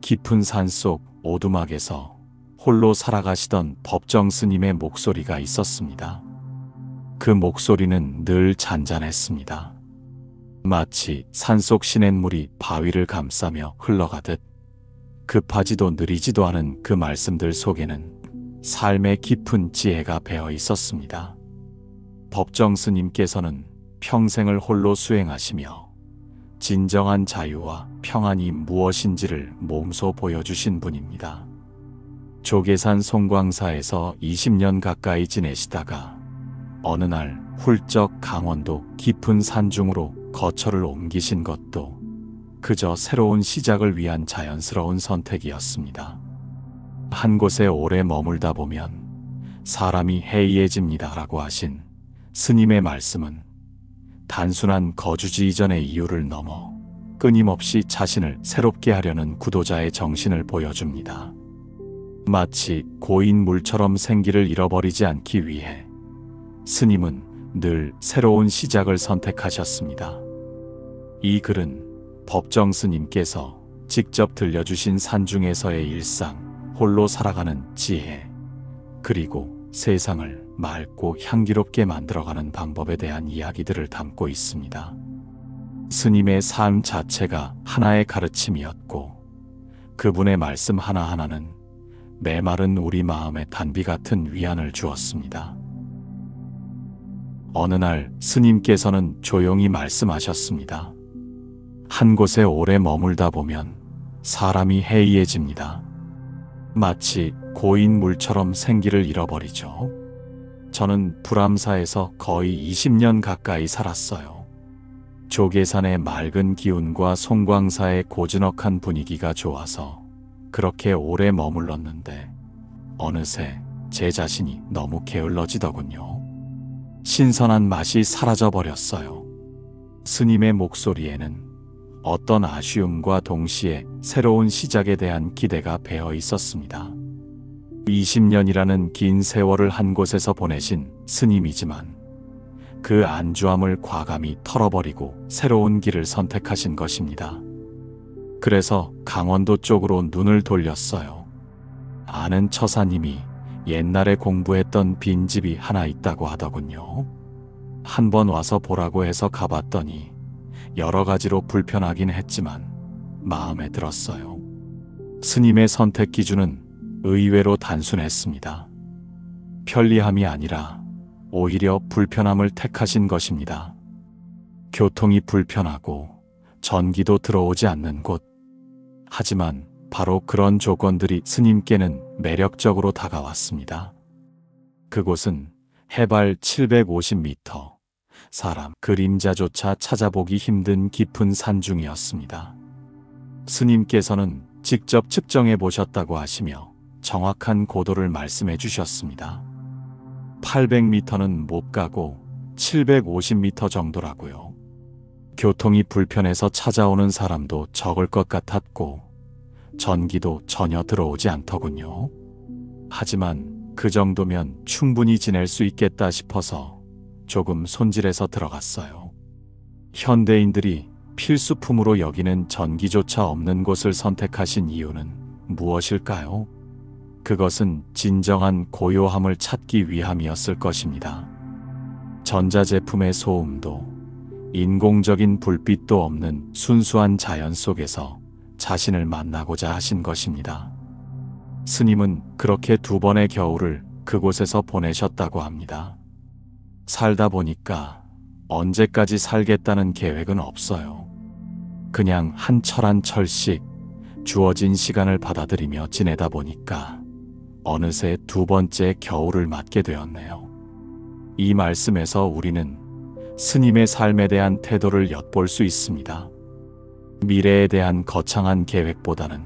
깊은 산속 오두막에서 홀로 살아가시던 법정 스님의 목소리가 있었습니다. 그 목소리는 늘 잔잔했습니다. 마치 산속 시냇물이 바위를 감싸며 흘러가듯 급하지도 느리지도 않은 그 말씀들 속에는 삶의 깊은 지혜가 배어 있었습니다. 법정 스님께서는 평생을 홀로 수행하시며 진정한 자유와 평안이 무엇인지를 몸소 보여주신 분입니다. 조계산 송광사에서 20년 가까이 지내시다가 어느 날 훌쩍 강원도 깊은 산중으로 거처를 옮기신 것도 그저 새로운 시작을 위한 자연스러운 선택이었습니다. 한 곳에 오래 머물다 보면 사람이 해이해집니다 라고 하신 스님의 말씀은 단순한 거주지 이전의 이유를 넘어 끊임없이 자신을 새롭게 하려는 구도자의 정신을 보여줍니다. 마치 고인 물처럼 생기를 잃어버리지 않기 위해 스님은 늘 새로운 시작을 선택하셨습니다. 이 글은 법정 스님께서 직접 들려주신 산중에서의 일상, 홀로 살아가는 지혜, 그리고 세상을 맑고 향기롭게 만들어가는 방법에 대한 이야기들을 담고 있습니다. 스님의 삶 자체가 하나의 가르침이었고 그분의 말씀 하나하나는 메마른 우리 마음에 단비 같은 위안을 주었습니다. 어느 날 스님께서는 조용히 말씀하셨습니다. 한 곳에 오래 머물다 보면 사람이 해이해집니다. 마치 고인 물처럼 생기를 잃어버리죠. 저는 불암사에서 거의 20년 가까이 살았어요. 조계산의 맑은 기운과 송광사의 고즈넉한 분위기가 좋아서 그렇게 오래 머물렀는데 어느새 제 자신이 너무 게을러지더군요. 신선한 맛이 사라져버렸어요. 스님의 목소리에는 어떤 아쉬움과 동시에 새로운 시작에 대한 기대가 배어 있었습니다. 20년이라는 긴 세월을 한 곳에서 보내신 스님이지만 그 안주함을 과감히 털어버리고 새로운 길을 선택하신 것입니다. 그래서 강원도 쪽으로 눈을 돌렸어요. 아는 처사님이 옛날에 공부했던 빈집이 하나 있다고 하더군요. 한번 와서 보라고 해서 가봤더니 여러 가지로 불편하긴 했지만 마음에 들었어요. 스님의 선택 기준은 의외로 단순했습니다. 편리함이 아니라 오히려 불편함을 택하신 것입니다. 교통이 불편하고 전기도 들어오지 않는 곳. 하지만 바로 그런 조건들이 스님께는 매력적으로 다가왔습니다. 그곳은 해발 750m, 사람 그림자조차 찾아보기 힘든 깊은 산중이었습니다. 스님께서는 직접 측정해 보셨다고 하시며 정확한 고도를 말씀해 주셨습니다. 800m는 못 가고 750m 정도라고요. 교통이 불편해서 찾아오는 사람도 적을 것 같았고 전기도 전혀 들어오지 않더군요. 하지만 그 정도면 충분히 지낼 수 있겠다 싶어서 조금 손질해서 들어갔어요. 현대인들이 필수품으로 여기는 전기조차 없는 곳을 선택하신 이유는 무엇일까요? 그것은 진정한 고요함을 찾기 위함이었을 것입니다. 전자제품의 소음도 인공적인 불빛도 없는 순수한 자연 속에서 자신을 만나고자 하신 것입니다. 스님은 그렇게 2번의 겨울을 그곳에서 보내셨다고 합니다. 살다 보니까 언제까지 살겠다는 계획은 없어요. 그냥 한 철 한 철씩 주어진 시간을 받아들이며 지내다 보니까 어느새 2번째 겨울을 맞게 되었네요. 이 말씀에서 우리는 스님의 삶에 대한 태도를 엿볼 수 있습니다. 미래에 대한 거창한 계획보다는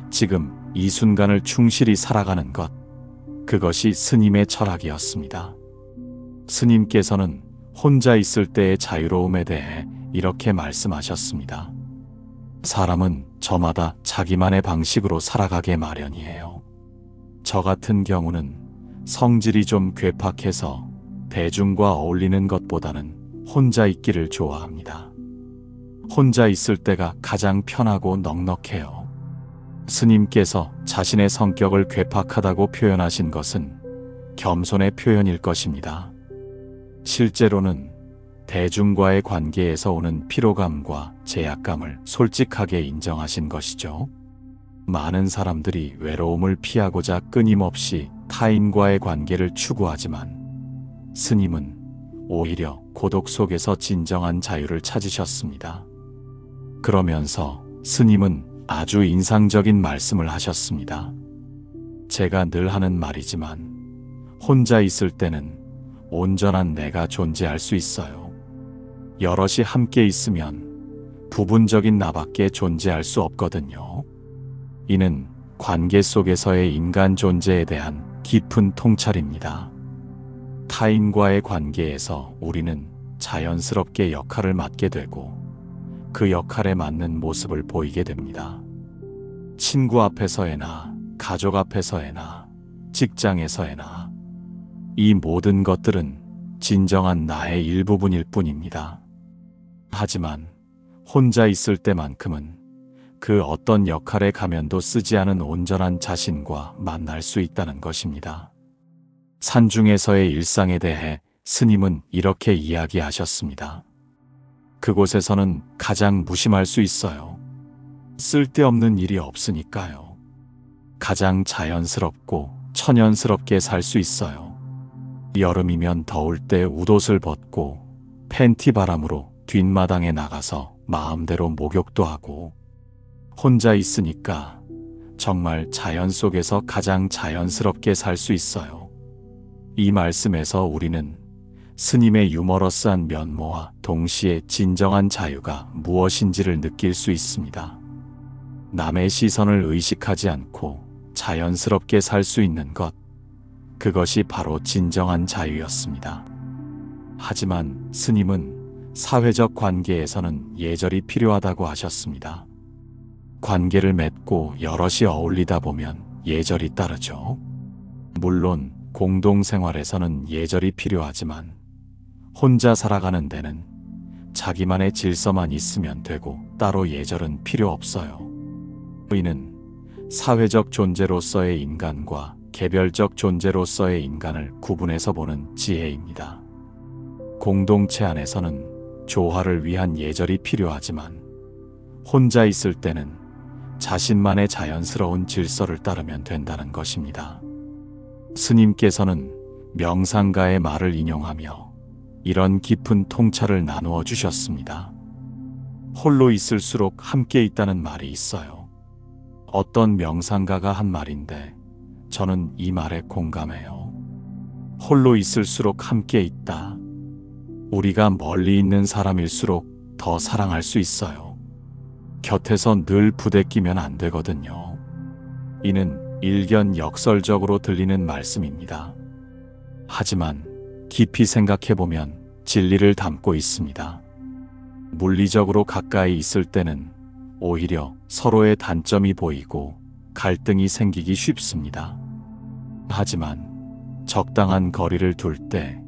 지금 이 순간을 충실히 살아가는 것, 그것이 스님의 철학이었습니다. 스님께서는 혼자 있을 때의 자유로움에 대해 이렇게 말씀하셨습니다. 사람은 저마다 자기만의 방식으로 살아가게 마련이에요. 저 같은 경우는 성질이 좀 괴팍해서 대중과 어울리는 것보다는 혼자 있기를 좋아합니다. 혼자 있을 때가 가장 편하고 넉넉해요. 스님께서 자신의 성격을 괴팍하다고 표현하신 것은 겸손의 표현일 것입니다. 실제로는 대중과의 관계에서 오는 피로감과 제약감을 솔직하게 인정하신 것이죠. 많은 사람들이 외로움을 피하고자 끊임없이 타인과의 관계를 추구하지만 스님은 오히려 고독 속에서 진정한 자유를 찾으셨습니다. 그러면서 스님은 아주 인상적인 말씀을 하셨습니다. 제가 늘 하는 말이지만 혼자 있을 때는 온전한 내가 존재할 수 있어요. 여럿이 함께 있으면 부분적인 나밖에 존재할 수 없거든요. 이는 관계 속에서의 인간 존재에 대한 깊은 통찰입니다. 타인과의 관계에서 우리는 자연스럽게 역할을 맡게 되고 그 역할에 맞는 모습을 보이게 됩니다. 친구 앞에서에나 가족 앞에서에나 직장에서에나 이 모든 것들은 진정한 나의 일부분일 뿐입니다. 하지만 혼자 있을 때만큼은 그 어떤 역할의 가면도 쓰지 않은 온전한 자신과 만날 수 있다는 것입니다. 산중에서의 일상에 대해 스님은 이렇게 이야기하셨습니다. 그곳에서는 가장 무심할 수 있어요. 쓸데없는 일이 없으니까요. 가장 자연스럽고 천연스럽게 살 수 있어요. 여름이면 더울 때 웃옷을 벗고 팬티 바람으로 뒷마당에 나가서 마음대로 목욕도 하고 혼자 있으니까 정말 자연 속에서 가장 자연스럽게 살 수 있어요. 이 말씀에서 우리는 스님의 유머러스한 면모와 동시에 진정한 자유가 무엇인지를 느낄 수 있습니다. 남의 시선을 의식하지 않고 자연스럽게 살 수 있는 것, 그것이 바로 진정한 자유였습니다. 하지만 스님은 사회적 관계에서는 예절이 필요하다고 하셨습니다. 관계를 맺고 여럿이 어울리다 보면 예절이 따르죠. 물론 공동생활에서는 예절이 필요하지만 혼자 살아가는 데는 자기만의 질서만 있으면 되고 따로 예절은 필요 없어요. 이는 사회적 존재로서의 인간과 개별적 존재로서의 인간을 구분해서 보는 지혜입니다. 공동체 안에서는 조화를 위한 예절이 필요하지만 혼자 있을 때는 자신만의 자연스러운 질서를 따르면 된다는 것입니다. 스님께서는 명상가의 말을 인용하며 이런 깊은 통찰을 나누어 주셨습니다. 홀로 있을수록 함께 있다는 말이 있어요. 어떤 명상가가 한 말인데 저는 이 말에 공감해요. 홀로 있을수록 함께 있다. 우리가 멀리 있는 사람일수록 더 사랑할 수 있어요. 곁에서 늘 부대끼면 안 되거든요. 이는 일견역설적으로 들리는 말씀입니다. 하지만 깊이 생각해보면 진리를 담고 있습니다. 물리적으로 가까이 있을 때는 오히려 서로의 단점이 보이고 갈등이 생기기 쉽습니다. 하지만 적당한 거리를 둘 때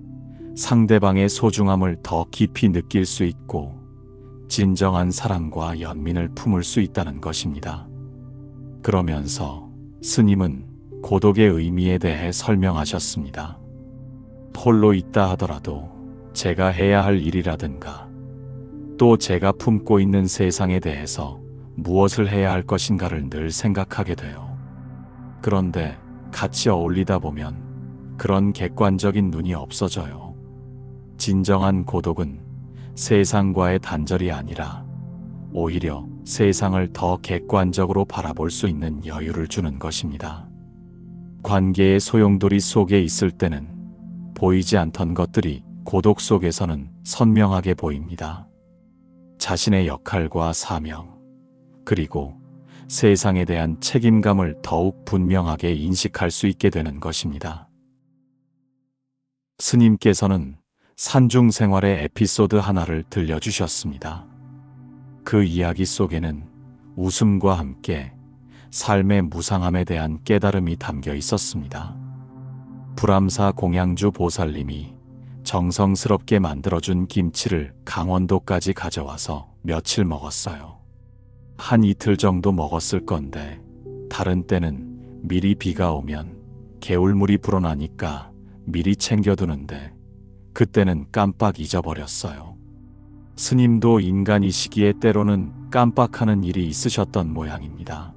상대방의 소중함을 더 깊이 느낄 수 있고 진정한 사랑과 연민을 품을 수 있다는 것입니다. 그러면서 스님은 고독의 의미에 대해 설명하셨습니다. 홀로 있다 하더라도 제가 해야 할 일이라든가 또 제가 품고 있는 세상에 대해서 무엇을 해야 할 것인가를 늘 생각하게 돼요. 그런데 같이 어울리다 보면 그런 객관적인 눈이 없어져요. 진정한 고독은 세상과의 단절이 아니라 오히려 세상을 더 객관적으로 바라볼 수 있는 여유를 주는 것입니다. 관계의 소용돌이 속에 있을 때는 보이지 않던 것들이 고독 속에서는 선명하게 보입니다. 자신의 역할과 사명, 그리고 세상에 대한 책임감을 더욱 분명하게 인식할 수 있게 되는 것입니다. 스님께서는 산중 생활의 에피소드 하나를 들려주셨습니다. 그 이야기 속에는 웃음과 함께 삶의 무상함에 대한 깨달음이 담겨 있었습니다. 불암사 공양주 보살님이 정성스럽게 만들어준 김치를 강원도까지 가져와서 며칠 먹었어요. 한 이틀 정도 먹었을 건데 다른 때는 미리 비가 오면 개울물이 불어나니까 미리 챙겨두는데 그때는 깜빡 잊어버렸어요. 스님도 인간이시기에 때로는 깜빡하는 일이 있으셨던 모양입니다.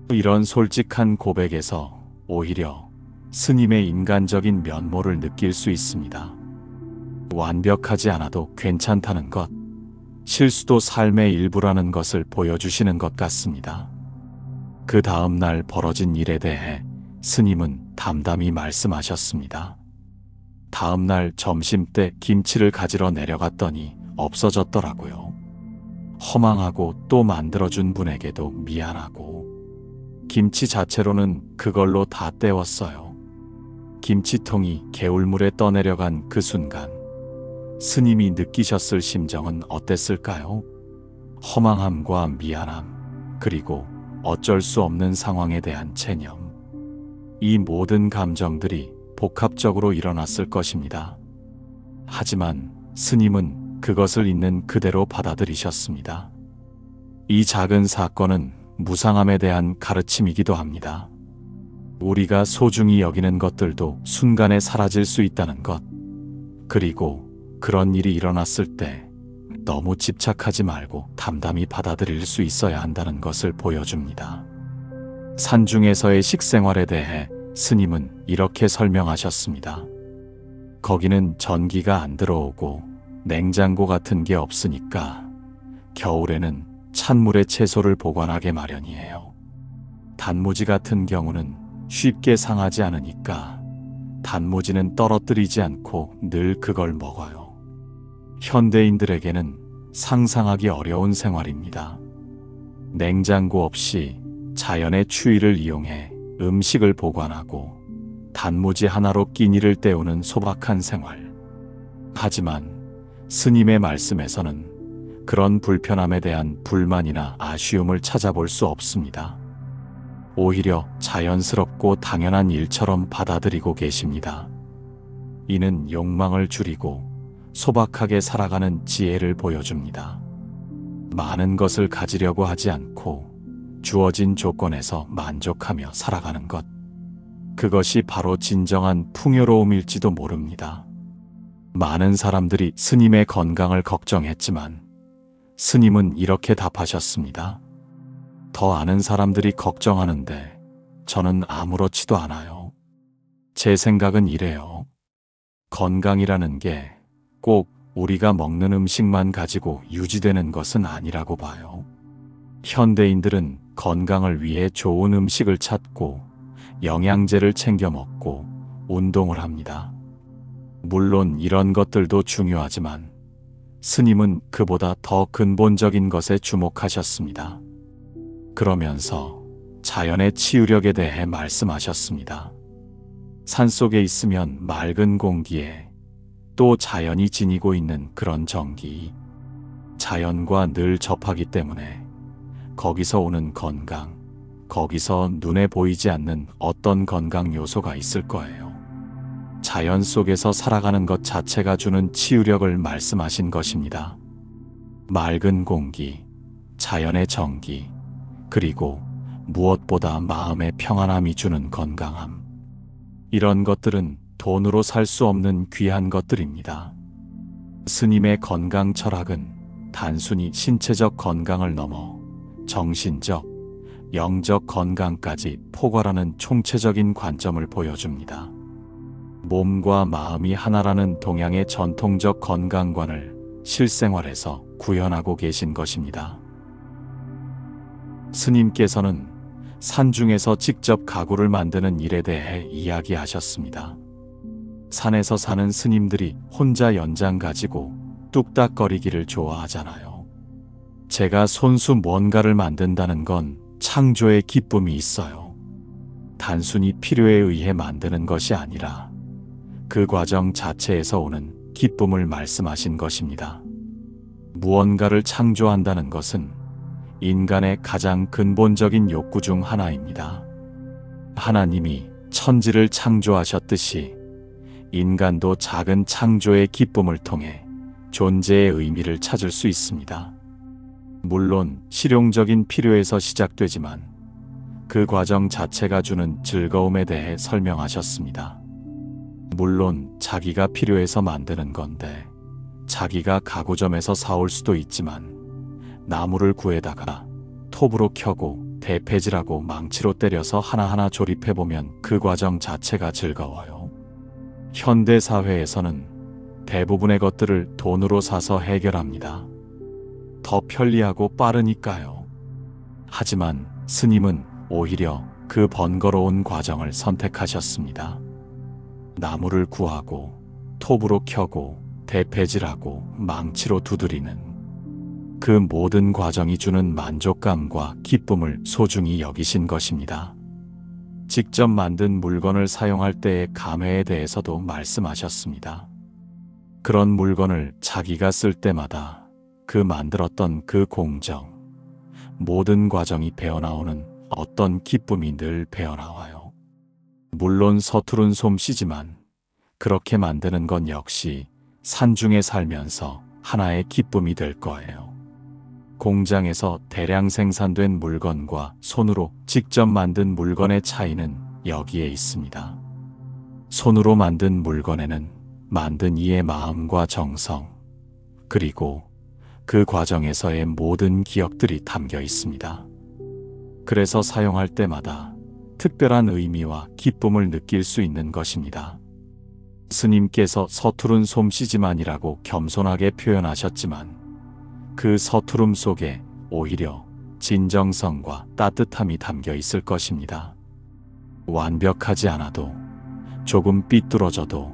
이런 솔직한 고백에서 오히려 스님의 인간적인 면모를 느낄 수 있습니다. 완벽하지 않아도 괜찮다는 것, 실수도 삶의 일부라는 것을 보여주시는 것 같습니다. 그 다음 날 벌어진 일에 대해 스님은 담담히 말씀하셨습니다. 다음 날 점심때 김치를 가지러 내려갔더니 없어졌더라고요. 허망하고 또 만들어준 분에게도 미안하고 김치 자체로는 그걸로 다 때웠어요. 김치통이 개울물에 떠내려간 그 순간 스님이 느끼셨을 심정은 어땠을까요? 허망함과 미안함, 그리고 어쩔 수 없는 상황에 대한 체념. 이 모든 감정들이 복합적으로 일어났을 것입니다. 하지만 스님은 그것을 있는 그대로 받아들이셨습니다. 이 작은 사건은 무상함에 대한 가르침이기도 합니다. 우리가 소중히 여기는 것들도 순간에 사라질 수 있다는 것, 그리고 그런 일이 일어났을 때 너무 집착하지 말고 담담히 받아들일 수 있어야 한다는 것을 보여줍니다. 산중에서의 식생활에 대해 스님은 이렇게 설명하셨습니다. 거기는 전기가 안 들어오고 냉장고 같은 게 없으니까 겨울에는 찬물에 채소를 보관하게 마련이에요. 단무지 같은 경우는 쉽게 상하지 않으니까 단무지는 떨어뜨리지 않고 늘 그걸 먹어요. 현대인들에게는 상상하기 어려운 생활입니다. 냉장고 없이 자연의 추위를 이용해 음식을 보관하고 단무지 하나로 끼니를 때우는 소박한 생활. 하지만 스님의 말씀에서는 그런 불편함에 대한 불만이나 아쉬움을 찾아볼 수 없습니다. 오히려 자연스럽고 당연한 일처럼 받아들이고 계십니다. 이는 욕망을 줄이고 소박하게 살아가는 지혜를 보여줍니다. 많은 것을 가지려고 하지 않고 주어진 조건에서 만족하며 살아가는 것. 그것이 바로 진정한 풍요로움일지도 모릅니다. 많은 사람들이 스님의 건강을 걱정했지만 스님은 이렇게 답하셨습니다. 더 아는 사람들이 걱정하는데 저는 아무렇지도 않아요. 제 생각은 이래요. 건강이라는 게 꼭 우리가 먹는 음식만 가지고 유지되는 것은 아니라고 봐요. 현대인들은 건강을 위해 좋은 음식을 찾고 영양제를 챙겨 먹고 운동을 합니다. 물론 이런 것들도 중요하지만 스님은 그보다 더 근본적인 것에 주목하셨습니다. 그러면서 자연의 치유력에 대해 말씀하셨습니다. 산속에 있으면 맑은 공기에 또 자연이 지니고 있는 그런 정기, 자연과 늘 접하기 때문에 거기서 오는 건강, 거기서 눈에 보이지 않는 어떤 건강 요소가 있을 거예요. 자연 속에서 살아가는 것 자체가 주는 치유력을 말씀하신 것입니다. 맑은 공기, 자연의 정기, 그리고 무엇보다 마음의 평안함이 주는 건강함. 이런 것들은 돈으로 살 수 없는 귀한 것들입니다. 스님의 건강 철학은 단순히 신체적 건강을 넘어 정신적, 영적 건강까지 포괄하는 총체적인 관점을 보여줍니다. 몸과 마음이 하나라는 동양의 전통적 건강관을 실생활에서 구현하고 계신 것입니다. 스님께서는 산중에서 직접 가구를 만드는 일에 대해 이야기하셨습니다. 산에서 사는 스님들이 혼자 연장 가지고 뚝딱거리기를 좋아하잖아요. 제가 손수 뭔가를 만든다는 건 창조의 기쁨이 있어요. 단순히 필요에 의해 만드는 것이 아니라 그 과정 자체에서 오는 기쁨을 말씀하신 것입니다. 무언가를 창조한다는 것은 인간의 가장 근본적인 욕구 중 하나입니다. 하나님이 천지를 창조하셨듯이 인간도 작은 창조의 기쁨을 통해 존재의 의미를 찾을 수 있습니다. 물론 실용적인 필요에서 시작되지만 그 과정 자체가 주는 즐거움에 대해 설명하셨습니다. 물론 자기가 필요해서 만드는 건데 자기가 가구점에서 사올 수도 있지만 나무를 구해다가 톱으로 켜고 대패질하고 망치로 때려서 하나하나 조립해보면 그 과정 자체가 즐거워요. 현대 사회에서는 대부분의 것들을 돈으로 사서 해결합니다. 더 편리하고 빠르니까요. 하지만 스님은 오히려 그 번거로운 과정을 선택하셨습니다. 나무를 구하고 톱으로 켜고 대패질하고 망치로 두드리는 그 모든 과정이 주는 만족감과 기쁨을 소중히 여기신 것입니다. 직접 만든 물건을 사용할 때의 감회에 대해서도 말씀하셨습니다. 그런 물건을 자기가 쓸 때마다 그 만들었던 그 공정, 모든 과정이 배어나오는 어떤 기쁨이 늘 배어나와요. 물론 서투른 솜씨지만 그렇게 만드는 건 역시 산중에 살면서 하나의 기쁨이 될 거예요. 공장에서 대량 생산된 물건과 손으로 직접 만든 물건의 차이는 여기에 있습니다. 손으로 만든 물건에는 만든 이의 마음과 정성, 그리고 그 과정에서의 모든 기억들이 담겨 있습니다. 그래서 사용할 때마다 특별한 의미와 기쁨을 느낄 수 있는 것입니다. 스님께서 서투른 솜씨지만이라고 겸손하게 표현하셨지만 그 서투름 속에 오히려 진정성과 따뜻함이 담겨 있을 것입니다. 완벽하지 않아도 조금 삐뚤어져도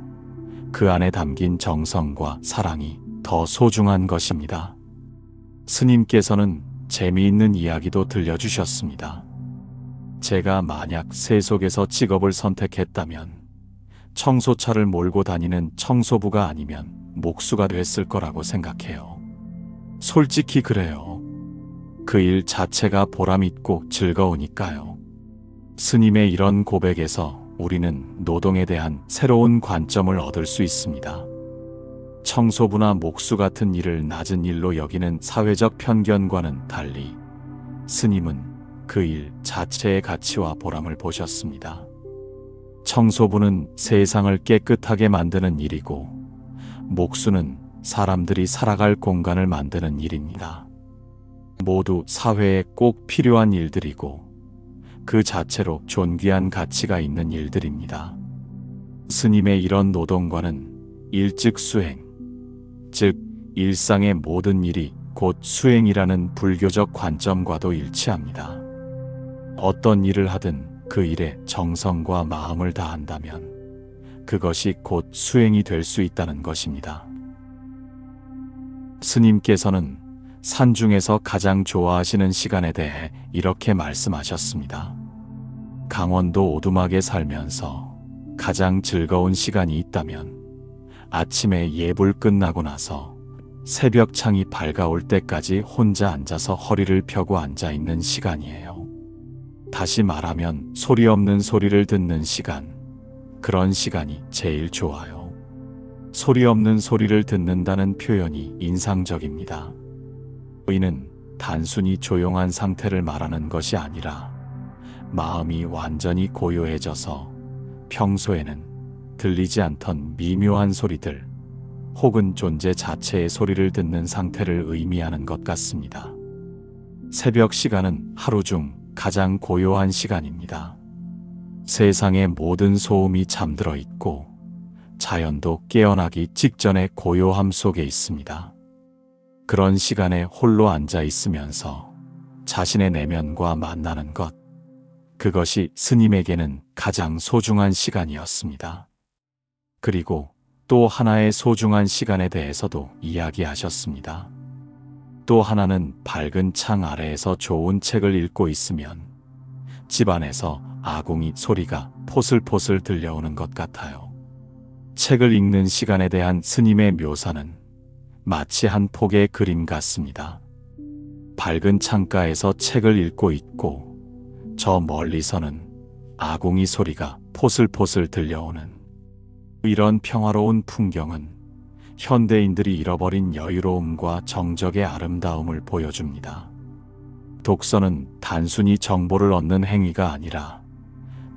그 안에 담긴 정성과 사랑이 더 소중한 것입니다. 스님께서는 재미있는 이야기도 들려주셨습니다. 제가 만약 세속에서 직업을 선택했다면 청소차를 몰고 다니는 청소부가 아니면 목수가 됐을 거라고 생각해요. 솔직히 그래요. 그 일 자체가 보람있고 즐거우니까요. 스님의 이런 고백에서 우리는 노동에 대한 새로운 관점을 얻을 수 있습니다. 청소부나 목수 같은 일을 낮은 일로 여기는 사회적 편견과는 달리 스님은 그 일 자체의 가치와 보람을 보셨습니다. 청소부는 세상을 깨끗하게 만드는 일이고 목수는 사람들이 살아갈 공간을 만드는 일입니다. 모두 사회에 꼭 필요한 일들이고 그 자체로 존귀한 가치가 있는 일들입니다. 스님의 이런 노동과는 일즉수행, 즉 일상의 모든 일이 곧 수행이라는 불교적 관점과도 일치합니다. 어떤 일을 하든 그 일에 정성과 마음을 다한다면 그것이 곧 수행이 될 수 있다는 것입니다. 스님께서는 산중에서 가장 좋아하시는 시간에 대해 이렇게 말씀하셨습니다. 강원도 오두막에 살면서 가장 즐거운 시간이 있다면 아침에 예불 끝나고 나서 새벽 창이 밝아올 때까지 혼자 앉아서 허리를 펴고 앉아 있는 시간이에요. 다시 말하면 소리 없는 소리를 듣는 시간, 그런 시간이 제일 좋아요. 소리 없는 소리를 듣는다는 표현이 인상적입니다. 이는 단순히 조용한 상태를 말하는 것이 아니라 마음이 완전히 고요해져서 평소에는 들리지 않던 미묘한 소리들 혹은 존재 자체의 소리를 듣는 상태를 의미하는 것 같습니다. 새벽 시간은 하루 중 가장 고요한 시간입니다. 세상의 모든 소음이 잠들어 있고 자연도 깨어나기 직전의 고요함 속에 있습니다. 그런 시간에 홀로 앉아 있으면서 자신의 내면과 만나는 것, 그것이 스님에게는 가장 소중한 시간이었습니다. 그리고 또 하나의 소중한 시간에 대해서도 이야기하셨습니다. 또 하나는 밝은 창 아래에서 좋은 책을 읽고 있으면 집안에서 아궁이 소리가 포슬포슬 들려오는 것 같아요. 책을 읽는 시간에 대한 스님의 묘사는 마치 한 폭의 그림 같습니다. 밝은 창가에서 책을 읽고 있고 저 멀리서는 아궁이 소리가 포슬포슬 들려오는 이런 평화로운 풍경은 현대인들이 잃어버린 여유로움과 정적의 아름다움을 보여줍니다. 독서는 단순히 정보를 얻는 행위가 아니라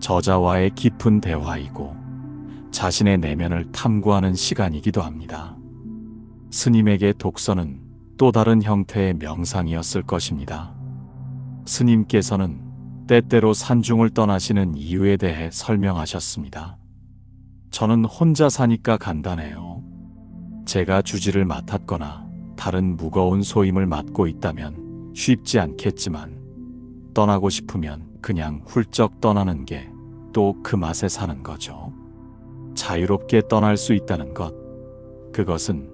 저자와의 깊은 대화이고 자신의 내면을 탐구하는 시간이기도 합니다. 스님에게 독서는 또 다른 형태의 명상이었을 것입니다. 스님께서는 때때로 산중을 떠나시는 이유에 대해 설명하셨습니다. 저는 혼자 사니까 간단해요. 제가 주지를 맡았거나 다른 무거운 소임을 맡고 있다면 쉽지 않겠지만 떠나고 싶으면 그냥 훌쩍 떠나는 게 또 그 맛에 사는 거죠. 자유롭게 떠날 수 있다는 것, 그것은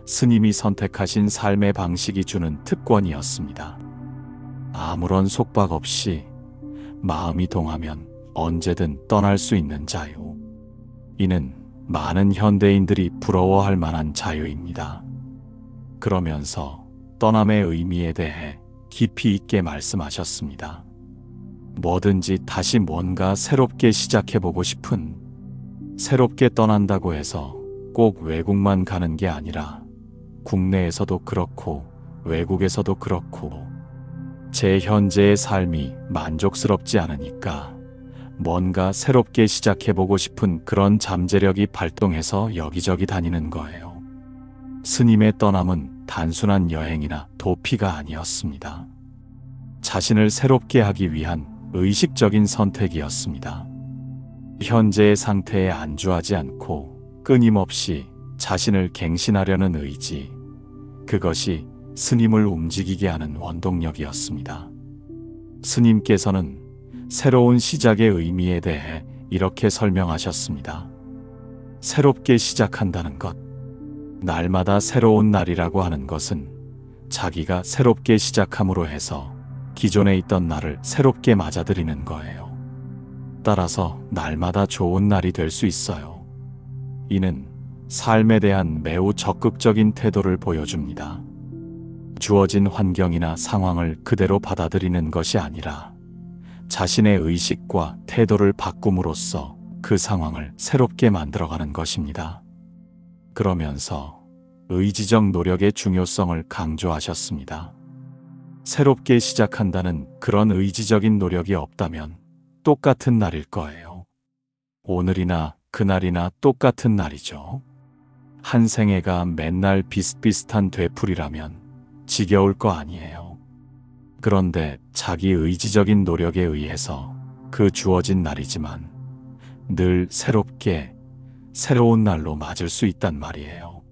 스님이 선택하신 삶의 방식이 주는 특권이었습니다. 아무런 속박 없이 마음이 동하면 언제든 떠날 수 있는 자유. 이는 많은 현대인들이 부러워할 만한 자유입니다. 그러면서 떠남의 의미에 대해 깊이 있게 말씀하셨습니다. 뭐든지 다시 뭔가 새롭게 시작해보고 싶은, 새롭게 떠난다고 해서 꼭 외국만 가는 게 아니라 국내에서도 그렇고 외국에서도 그렇고 제 현재의 삶이 만족스럽지 않으니까 뭔가 새롭게 시작해보고 싶은 그런 잠재력이 발동해서 여기저기 다니는 거예요. 스님의 떠남은 단순한 여행이나 도피가 아니었습니다. 자신을 새롭게 하기 위한 의식적인 선택이었습니다. 현재의 상태에 안주하지 않고 끊임없이 자신을 갱신하려는 의지, 그것이 스님을 움직이게 하는 원동력이었습니다. 스님께서는 새로운 시작의 의미에 대해 이렇게 설명하셨습니다. 새롭게 시작한다는 것, 날마다 새로운 날이라고 하는 것은 자기가 새롭게 시작함으로 해서 기존에 있던 날을 새롭게 맞아들이는 거예요. 따라서 날마다 좋은 날이 될 수 있어요. 이는 삶에 대한 매우 적극적인 태도를 보여줍니다. 주어진 환경이나 상황을 그대로 받아들이는 것이 아니라 자신의 의식과 태도를 바꿈으로써 그 상황을 새롭게 만들어가는 것입니다. 그러면서 의지적 노력의 중요성을 강조하셨습니다. 새롭게 시작한다는 그런 의지적인 노력이 없다면 똑같은 날일 거예요. 오늘이나 그날이나 똑같은 날이죠. 한 생애가 맨날 비슷비슷한 되풀이라면 지겨울 거 아니에요. 그런데 자기 의지적인 노력에 의해서 그 주어진 날이지만 늘 새롭게 새로운 날로 맞을 수 있단 말이에요.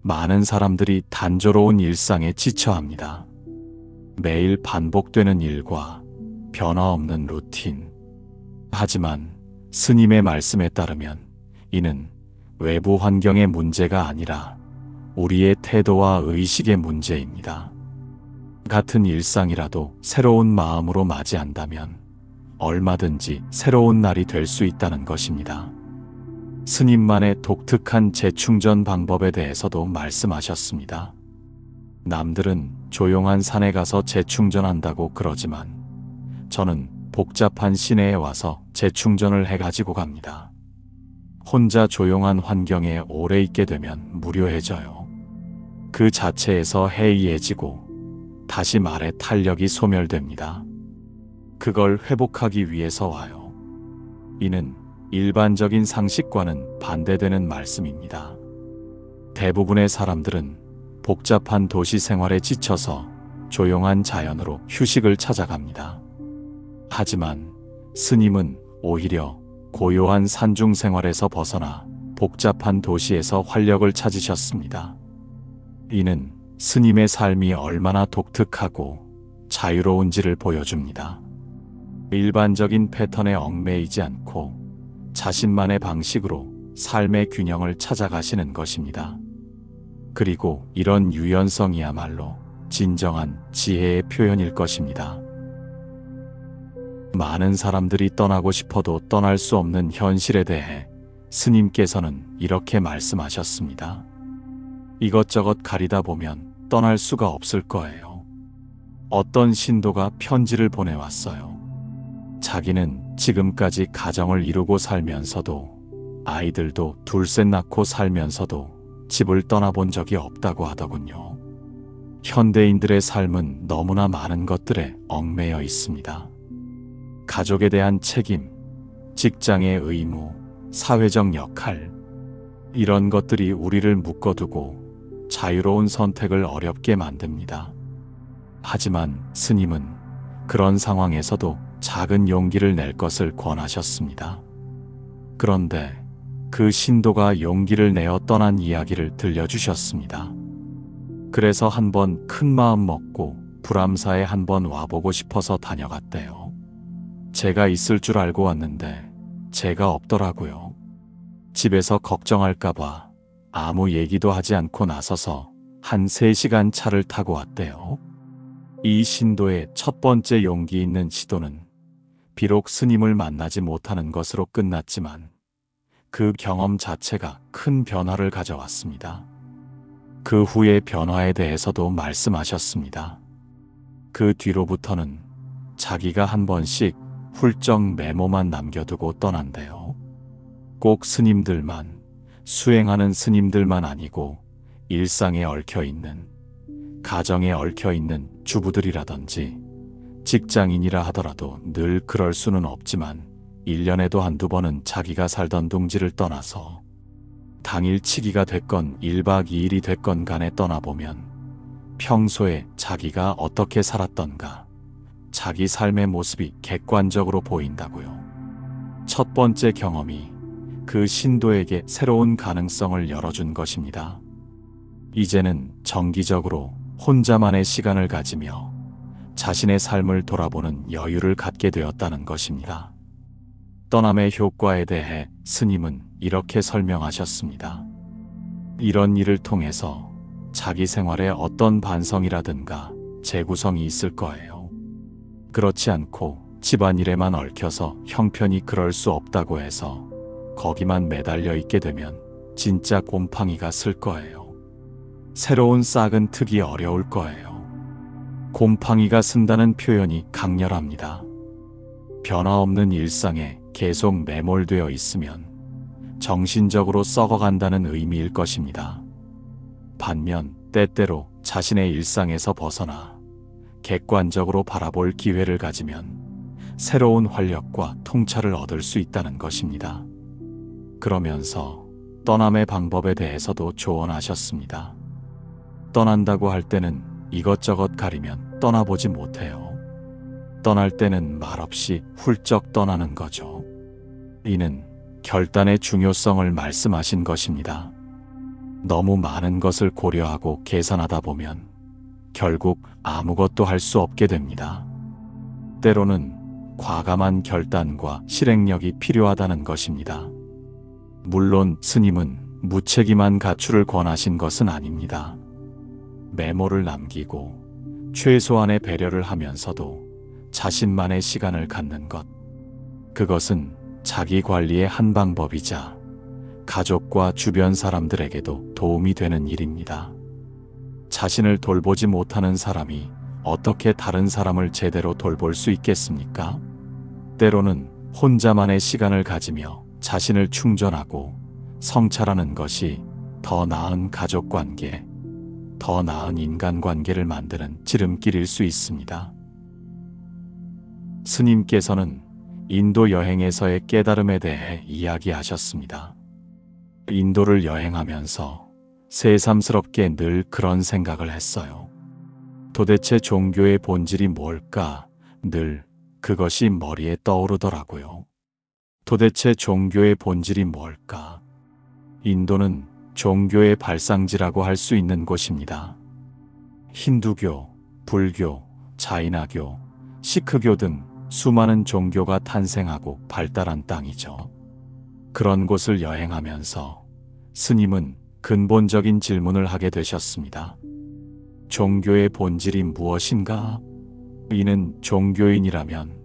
많은 사람들이 단조로운 일상에 지쳐합니다. 매일 반복되는 일과 변화 없는 루틴. 하지만 스님의 말씀에 따르면 이는 외부 환경의 문제가 아니라 우리의 태도와 의식의 문제입니다. 같은 일상이라도 새로운 마음으로 맞이한다면 얼마든지 새로운 날이 될 수 있다는 것입니다. 스님만의 독특한 재충전 방법에 대해서도 말씀하셨습니다. 남들은 조용한 산에 가서 재충전한다고 그러지만 저는 복잡한 시내에 와서 재충전을 해가지고 갑니다. 혼자 조용한 환경에 오래 있게 되면 무료해져요. 그 자체에서 해이해지고 다시 말해 탄력이 소멸됩니다. 그걸 회복하기 위해서 와요. 이는 일반적인 상식과는 반대되는 말씀입니다. 대부분의 사람들은 복잡한 도시 생활에 지쳐서 조용한 자연으로 휴식을 찾아갑니다. 하지만 스님은 오히려 고요한 산중 생활에서 벗어나 복잡한 도시에서 활력을 찾으셨습니다. 이는 스님의 삶이 얼마나 독특하고 자유로운지를 보여줍니다. 일반적인 패턴에 얽매이지 않고 자신만의 방식으로 삶의 균형을 찾아가시는 것입니다. 그리고 이런 유연성이야말로 진정한 지혜의 표현일 것입니다. 많은 사람들이 떠나고 싶어도 떠날 수 없는 현실에 대해 스님께서는 이렇게 말씀하셨습니다. 이것저것 가리다 보면 떠날 수가 없을 거예요. 어떤 신도가 편지를 보내왔어요. 자기는 지금까지 가정을 이루고 살면서도 아이들도 둘셋 낳고 살면서도 집을 떠나본 적이 없다고 하더군요. 현대인들의 삶은 너무나 많은 것들에 얽매여 있습니다. 가족에 대한 책임, 직장의 의무, 사회적 역할, 이런 것들이 우리를 묶어두고 자유로운 선택을 어렵게 만듭니다. 하지만 스님은 그런 상황에서도 작은 용기를 낼 것을 권하셨습니다. 그런데 그 신도가 용기를 내어 떠난 이야기를 들려주셨습니다. 그래서 한번 큰 마음 먹고 불암사에 한번 와보고 싶어서 다녀갔대요. 제가 있을 줄 알고 왔는데 제가 없더라고요. 집에서 걱정할까봐 아무 얘기도 하지 않고 나서서 한 3시간 차를 타고 왔대요. 이 신도의 첫 번째 용기 있는 시도는 비록 스님을 만나지 못하는 것으로 끝났지만 그 경험 자체가 큰 변화를 가져왔습니다. 그 후의 변화에 대해서도 말씀하셨습니다. 그 뒤로부터는 자기가 한 번씩 훌쩍 메모만 남겨두고 떠난대요. 꼭 스님들만, 수행하는 스님들만 아니고 일상에 얽혀있는, 가정에 얽혀있는 주부들이라든지 직장인이라 하더라도 늘 그럴 수는 없지만 1년에도 한두 번은 자기가 살던 둥지를 떠나서 당일치기가 됐건 1박 2일이 됐건 간에 떠나보면 평소에 자기가 어떻게 살았던가 자기 삶의 모습이 객관적으로 보인다고요. 첫 번째 경험이 그 신도에게 새로운 가능성을 열어준 것입니다. 이제는 정기적으로 혼자만의 시간을 가지며 자신의 삶을 돌아보는 여유를 갖게 되었다는 것입니다. 떠남의 효과에 대해 스님은 이렇게 설명하셨습니다. 이런 일을 통해서 자기 생활에 어떤 반성이라든가 재구성이 있을 거예요. 그렇지 않고 집안일에만 얽혀서 형편이 그럴 수 없다고 해서 거기만 매달려 있게 되면 진짜 곰팡이가 슬 거예요. 새로운 싹은 트기 어려울 거예요. 곰팡이가 쓴다는 표현이 강렬합니다. 변화 없는 일상에 계속 매몰되어 있으면 정신적으로 썩어간다는 의미일 것입니다. 반면 때때로 자신의 일상에서 벗어나 객관적으로 바라볼 기회를 가지면 새로운 활력과 통찰을 얻을 수 있다는 것입니다. 그러면서 떠남의 방법에 대해서도 조언하셨습니다. 떠난다고 할 때는 이것저것 가리면 떠나보지 못해요. 떠날 때는 말없이 훌쩍 떠나는 거죠. 이는 결단의 중요성을 말씀하신 것입니다. 너무 많은 것을 고려하고 계산하다 보면 결국 아무것도 할 수 없게 됩니다. 때로는 과감한 결단과 실행력이 필요하다는 것입니다. 물론 스님은 무책임한 가출을 권하신 것은 아닙니다. 메모를 남기고 최소한의 배려를 하면서도 자신만의 시간을 갖는 것. 그것은 자기 관리의 한 방법이자 가족과 주변 사람들에게도 도움이 되는 일입니다. 자신을 돌보지 못하는 사람이 어떻게 다른 사람을 제대로 돌볼 수 있겠습니까? 때로는 혼자만의 시간을 가지며 자신을 충전하고 성찰하는 것이 더 나은 가족관계, 더 나은 인간관계를 만드는 지름길일 수 있습니다. 스님께서는 인도 여행에서의 깨달음에 대해 이야기하셨습니다. 인도를 여행하면서 새삼스럽게 늘 그런 생각을 했어요. 도대체 종교의 본질이 뭘까? 늘 그것이 머리에 떠오르더라고요. 도대체 종교의 본질이 뭘까? 인도는 종교의 발상지라고 할 수 있는 곳입니다. 힌두교, 불교, 자이나교, 시크교 등 수많은 종교가 탄생하고 발달한 땅이죠. 그런 곳을 여행하면서 스님은 근본적인 질문을 하게 되셨습니다. 종교의 본질이 무엇인가? 이는 종교인이라면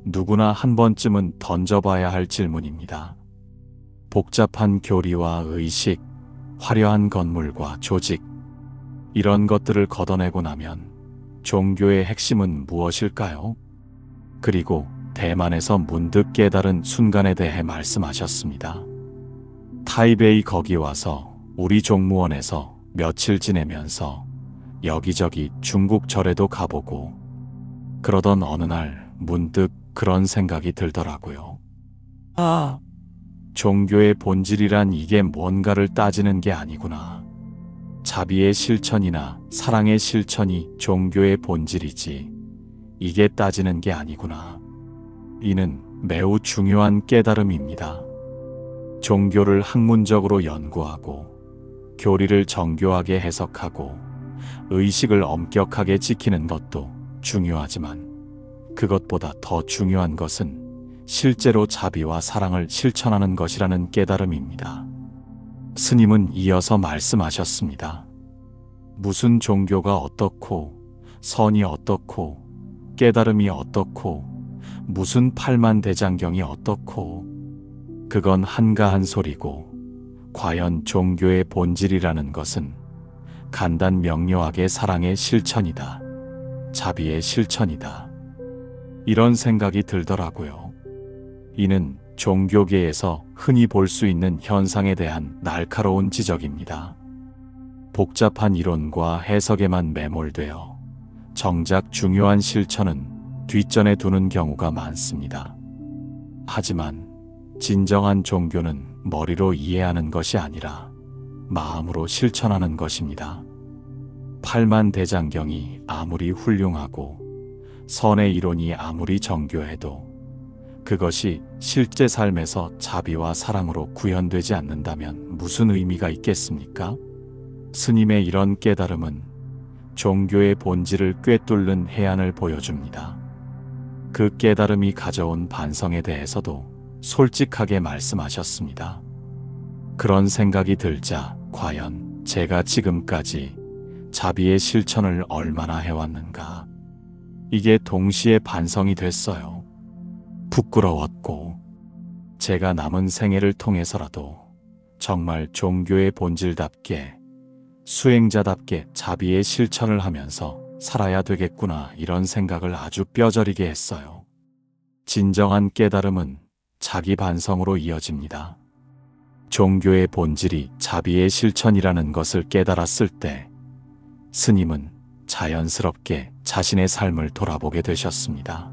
누구나 한 번쯤은 던져봐야 할 질문입니다. 복잡한 교리와 의식, 화려한 건물과 조직, 이런 것들을 걷어내고 나면 종교의 핵심은 무엇일까요? 그리고 대만에서 문득 깨달은 순간에 대해 말씀하셨습니다. 타이베이 거기 와서 우리 종무원에서 며칠 지내면서 여기저기 중국 절에도 가보고 그러던 어느 날 문득 그런 생각이 들더라고요. 종교의 본질이란 이게 뭔가를 따지는 게 아니구나. 자비의 실천이나 사랑의 실천이 종교의 본질이지 이게 따지는 게 아니구나. 이는 매우 중요한 깨달음입니다. 종교를 학문적으로 연구하고 교리를 정교하게 해석하고 의식을 엄격하게 지키는 것도 중요하지만 그것보다 더 중요한 것은 실제로 자비와 사랑을 실천하는 것이라는 깨달음입니다. 스님은 이어서 말씀하셨습니다. 무슨 종교가 어떻고 선이 어떻고 깨달음이 어떻고 무슨 팔만대장경이 어떻고 그건 한가한 소리고 과연 종교의 본질이라는 것은 간단 명료하게 사랑의 실천이다. 자비의 실천이다. 이런 생각이 들더라고요. 이는 종교계에서 흔히 볼 수 있는 현상에 대한 날카로운 지적입니다. 복잡한 이론과 해석에만 매몰되어 정작 중요한 실천은 뒷전에 두는 경우가 많습니다. 하지만 진정한 종교는 머리로 이해하는 것이 아니라 마음으로 실천하는 것입니다. 팔만대장경이 아무리 훌륭하고 선의 이론이 아무리 정교해도 그것이 실제 삶에서 자비와 사랑으로 구현되지 않는다면 무슨 의미가 있겠습니까? 스님의 이런 깨달음은 종교의 본질을 꿰뚫는 해안을 보여줍니다. 그 깨달음이 가져온 반성에 대해서도 솔직하게 말씀하셨습니다. 그런 생각이 들자 과연 제가 지금까지 자비의 실천을 얼마나 해왔는가. 이게 동시에 반성이 됐어요. 부끄러웠고 제가 남은 생애를 통해서라도 정말 종교의 본질답게 수행자답게 자비의 실천을 하면서 살아야 되겠구나 이런 생각을 아주 뼈저리게 했어요. 진정한 깨달음은 자기 반성으로 이어집니다. 종교의 본질이 자비의 실천이라는 것을 깨달았을 때 스님은 자연스럽게 자신의 삶을 돌아보게 되셨습니다.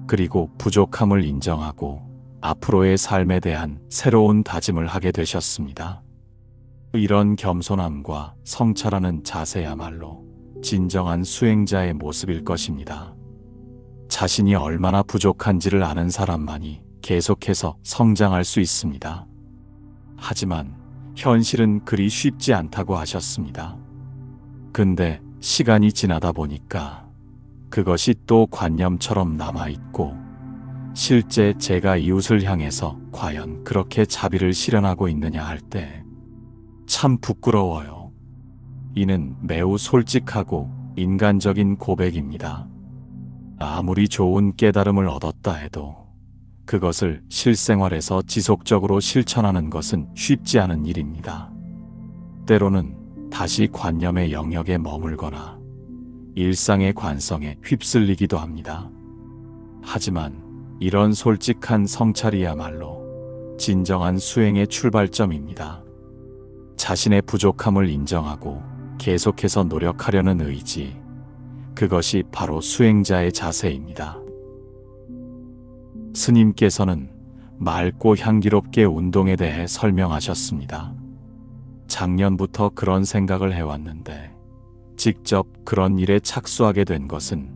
그리고 부족함을 인정하고 앞으로의 삶에 대한 새로운 다짐을 하게 되셨습니다. 이런 겸손함과 성찰하는 자세야말로 진정한 수행자의 모습일 것입니다. 자신이 얼마나 부족한지를 아는 사람만이 계속해서 성장할 수 있습니다. 하지만 현실은 그리 쉽지 않다고 하셨습니다. 근데 시간이 지나다 보니까 그것이 또 관념처럼 남아있고 실제 제가 이웃을 향해서 과연 그렇게 자비를 실현하고 있느냐 할 때 참 부끄러워요. 이는 매우 솔직하고 인간적인 고백입니다. 아무리 좋은 깨달음을 얻었다 해도 그것을 실생활에서 지속적으로 실천하는 것은 쉽지 않은 일입니다. 때로는 다시 관념의 영역에 머물거나 일상의 관성에 휩쓸리기도 합니다. 하지만 이런 솔직한 성찰이야말로 진정한 수행의 출발점입니다. 자신의 부족함을 인정하고 계속해서 노력하려는 의지, 그것이 바로 수행자의 자세입니다. 스님께서는 맑고 향기롭게 운동에 대해 설명하셨습니다. 작년부터 그런 생각을 해왔는데 직접 그런 일에 착수하게 된 것은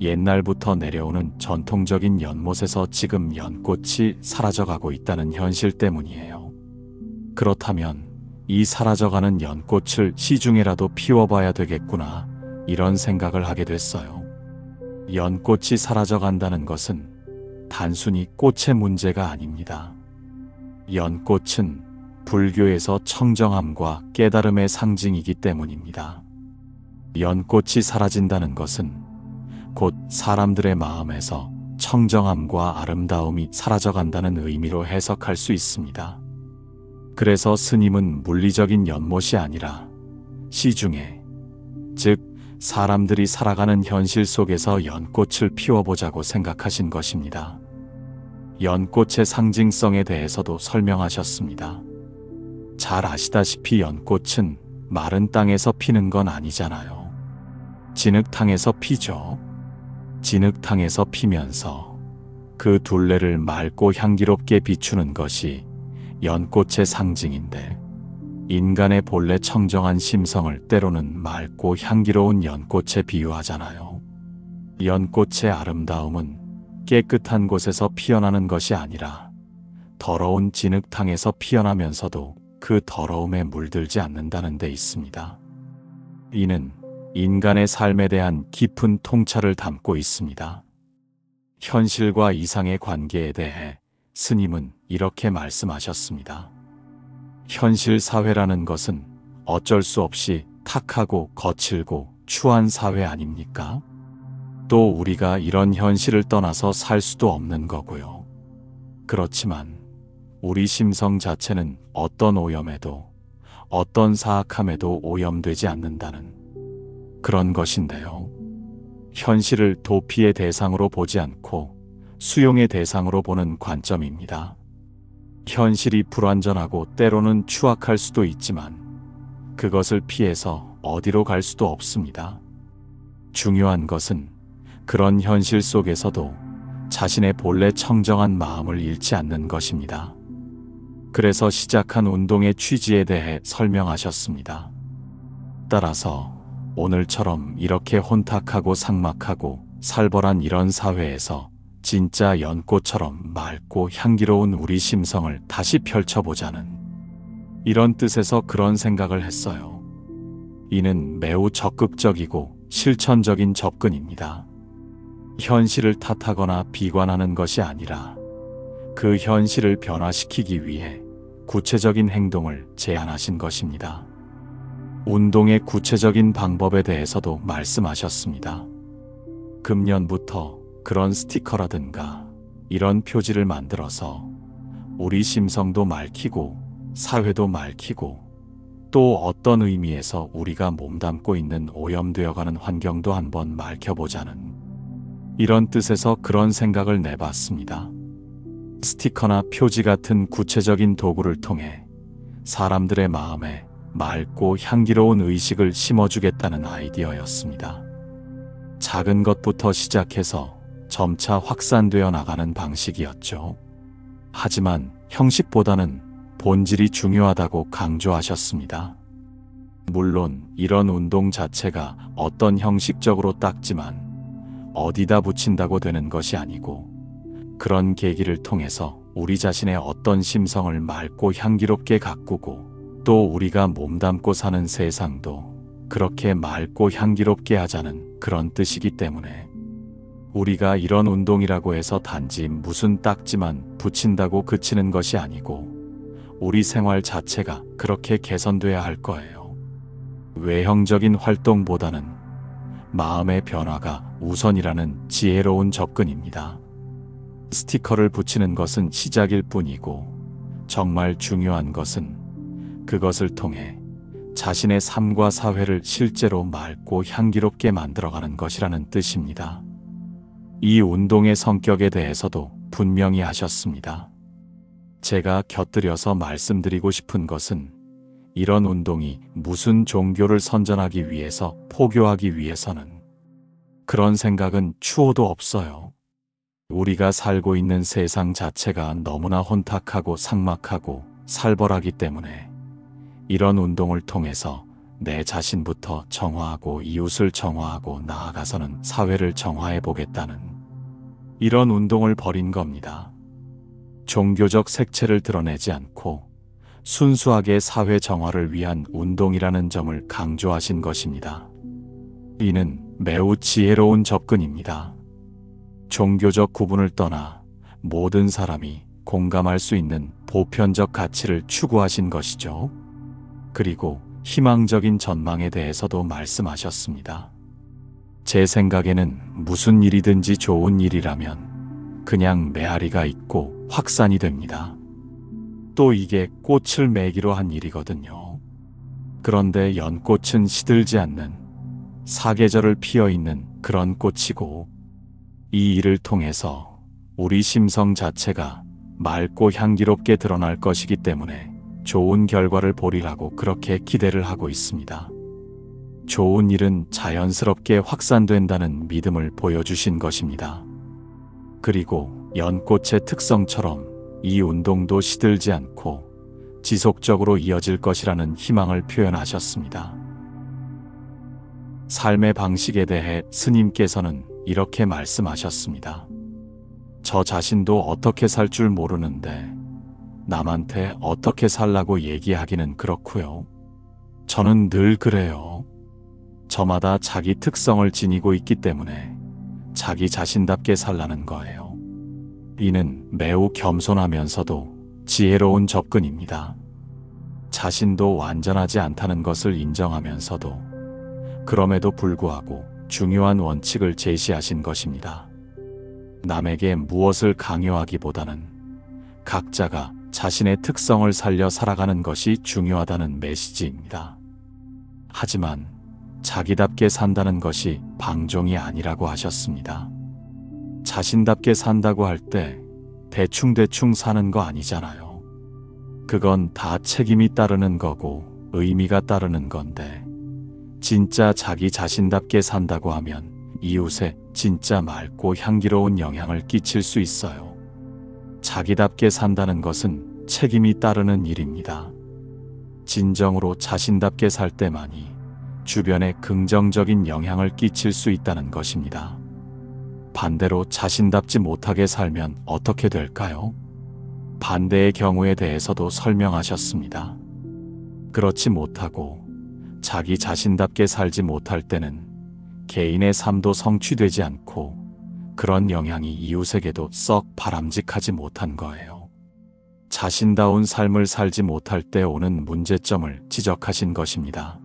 옛날부터 내려오는 전통적인 연못에서 지금 연꽃이 사라져가고 있다는 현실 때문이에요. 그렇다면 이 사라져가는 연꽃을 시중에라도 피워봐야 되겠구나 이런 생각을 하게 됐어요. 연꽃이 사라져간다는 것은 단순히 꽃의 문제가 아닙니다. 연꽃은 불교에서 청정함과 깨달음의 상징이기 때문입니다. 연꽃이 사라진다는 것은 곧 사람들의 마음에서 청정함과 아름다움이 사라져간다는 의미로 해석할 수 있습니다. 그래서 스님은 물리적인 연못이 아니라 시중에, 즉 사람들이 살아가는 현실 속에서 연꽃을 피워보자고 생각하신 것입니다. 연꽃의 상징성에 대해서도 설명하셨습니다. 잘 아시다시피 연꽃은 마른 땅에서 피는 건 아니잖아요. 진흙탕에서 피죠. 진흙탕에서 피면서 그 둘레를 맑고 향기롭게 비추는 것이 연꽃의 상징인데, 인간의 본래 청정한 심성을 때로는 맑고 향기로운 연꽃에 비유하잖아요. 연꽃의 아름다움은 깨끗한 곳에서 피어나는 것이 아니라 더러운 진흙탕에서 피어나면서도 그 더러움에 물들지 않는다는 데 있습니다. 이는 인간의 삶에 대한 깊은 통찰을 담고 있습니다. 현실과 이상의 관계에 대해 스님은 이렇게 말씀하셨습니다. 현실 사회라는 것은 어쩔 수 없이 탁하고 거칠고 추한 사회 아닙니까? 또 우리가 이런 현실을 떠나서 살 수도 없는 거고요. 그렇지만 우리 심성 자체는 어떤 오염에도, 어떤 사악함에도 오염되지 않는다는 그런 것인데요. 현실을 도피의 대상으로 보지 않고 수용의 대상으로 보는 관점입니다. 현실이 불완전하고 때로는 추악할 수도 있지만 그것을 피해서 어디로 갈 수도 없습니다. 중요한 것은 그런 현실 속에서도 자신의 본래 청정한 마음을 잃지 않는 것입니다. 그래서 시작한 운동의 취지에 대해 설명하셨습니다. 따라서 오늘처럼 이렇게 혼탁하고 삭막하고 살벌한 이런 사회에서 진짜 연꽃처럼 맑고 향기로운 우리 심성을 다시 펼쳐보자는 이런 뜻에서 그런 생각을 했어요. 이는 매우 적극적이고 실천적인 접근입니다. 현실을 탓하거나 비관하는 것이 아니라 그 현실을 변화시키기 위해 구체적인 행동을 제안하신 것입니다. 운동의 구체적인 방법에 대해서도 말씀하셨습니다. 금년부터 그런 스티커라든가 이런 표지를 만들어서 우리 심성도 맑히고 사회도 맑히고 또 어떤 의미에서 우리가 몸담고 있는 오염되어가는 환경도 한번 맑혀보자는 이런 뜻에서 그런 생각을 내봤습니다. 스티커나 표지 같은 구체적인 도구를 통해 사람들의 마음에 맑고 향기로운 의식을 심어주겠다는 아이디어였습니다. 작은 것부터 시작해서 점차 확산되어 나가는 방식이었죠. 하지만 형식보다는 본질이 중요하다고 강조하셨습니다. 물론 이런 운동 자체가 어떤 형식적으로 닦지만 어디다 붙인다고 되는 것이 아니고 그런 계기를 통해서 우리 자신의 어떤 심성을 맑고 향기롭게 가꾸고 또 우리가 몸담고 사는 세상도 그렇게 맑고 향기롭게 하자는 그런 뜻이기 때문에 우리가 이런 운동이라고 해서 단지 무슨 닦지만 붙인다고 그치는 것이 아니고 우리 생활 자체가 그렇게 개선돼야 할 거예요. 외형적인 활동보다는 마음의 변화가 우선이라는 지혜로운 접근입니다. 스티커를 붙이는 것은 시작일 뿐이고 정말 중요한 것은 그것을 통해 자신의 삶과 사회를 실제로 맑고 향기롭게 만들어가는 것이라는 뜻입니다. 이 운동의 성격에 대해서도 분명히 하셨습니다. 제가 곁들여서 말씀드리고 싶은 것은 이런 운동이 무슨 종교를 선전하기 위해서 포교하기 위해서는 그런 생각은 추호도 없어요. 우리가 살고 있는 세상 자체가 너무나 혼탁하고 삭막하고 살벌하기 때문에 이런 운동을 통해서 내 자신부터 정화하고 이웃을 정화하고 나아가서는 사회를 정화해 보겠다는 이런 운동을 벌인 겁니다. 종교적 색채를 드러내지 않고 순수하게 사회 정화를 위한 운동이라는 점을 강조하신 것입니다. 이는 매우 지혜로운 접근입니다. 종교적 구분을 떠나 모든 사람이 공감할 수 있는 보편적 가치를 추구하신 것이죠. 그리고 희망적인 전망에 대해서도 말씀하셨습니다. 제 생각에는 무슨 일이든지 좋은 일이라면 그냥 메아리가 있고 확산이 됩니다. 또 이게 꽃을 매기로 한 일이거든요. 그런데 연꽃은 시들지 않는 사계절을 피어 있는 그런 꽃이고 이 일을 통해서 우리 심성 자체가 맑고 향기롭게 드러날 것이기 때문에 좋은 결과를 보리라고 그렇게 기대를 하고 있습니다. 좋은 일은 자연스럽게 확산된다는 믿음을 보여주신 것입니다. 그리고 연꽃의 특성처럼 이 운동도 시들지 않고 지속적으로 이어질 것이라는 희망을 표현하셨습니다. 삶의 방식에 대해 스님께서는 이렇게 말씀하셨습니다. 저 자신도 어떻게 살 줄 모르는데 남한테 어떻게 살라고 얘기하기는 그렇고요. 저는 늘 그래요. 저마다 자기 특성을 지니고 있기 때문에 자기 자신답게 살라는 거예요. 이는 매우 겸손하면서도 지혜로운 접근입니다. 자신도 완전하지 않다는 것을 인정하면서도 그럼에도 불구하고 중요한 원칙을 제시하신 것입니다. 남에게 무엇을 강요하기보다는 각자가 자신의 특성을 살려 살아가는 것이 중요하다는 메시지입니다. 하지만 자기답게 산다는 것이 방종이 아니라고 하셨습니다. 자신답게 산다고 할 때 대충대충 사는 거 아니잖아요. 그건 다 책임이 따르는 거고 의미가 따르는 건데 진짜 자기 자신답게 산다고 하면 이웃에 진짜 맑고 향기로운 영향을 끼칠 수 있어요. 자기답게 산다는 것은 책임이 따르는 일입니다. 진정으로 자신답게 살 때만이 주변에 긍정적인 영향을 끼칠 수 있다는 것입니다. 반대로 자신답지 못하게 살면 어떻게 될까요? 반대의 경우에 대해서도 설명하셨습니다. 그렇지 못하고 자기 자신답게 살지 못할 때는 개인의 삶도 성취되지 않고 그런 영향이 이웃에게도 썩 바람직하지 못한 거예요. 자신다운 삶을 살지 못할 때 오는 문제점을 지적하신 것입니다.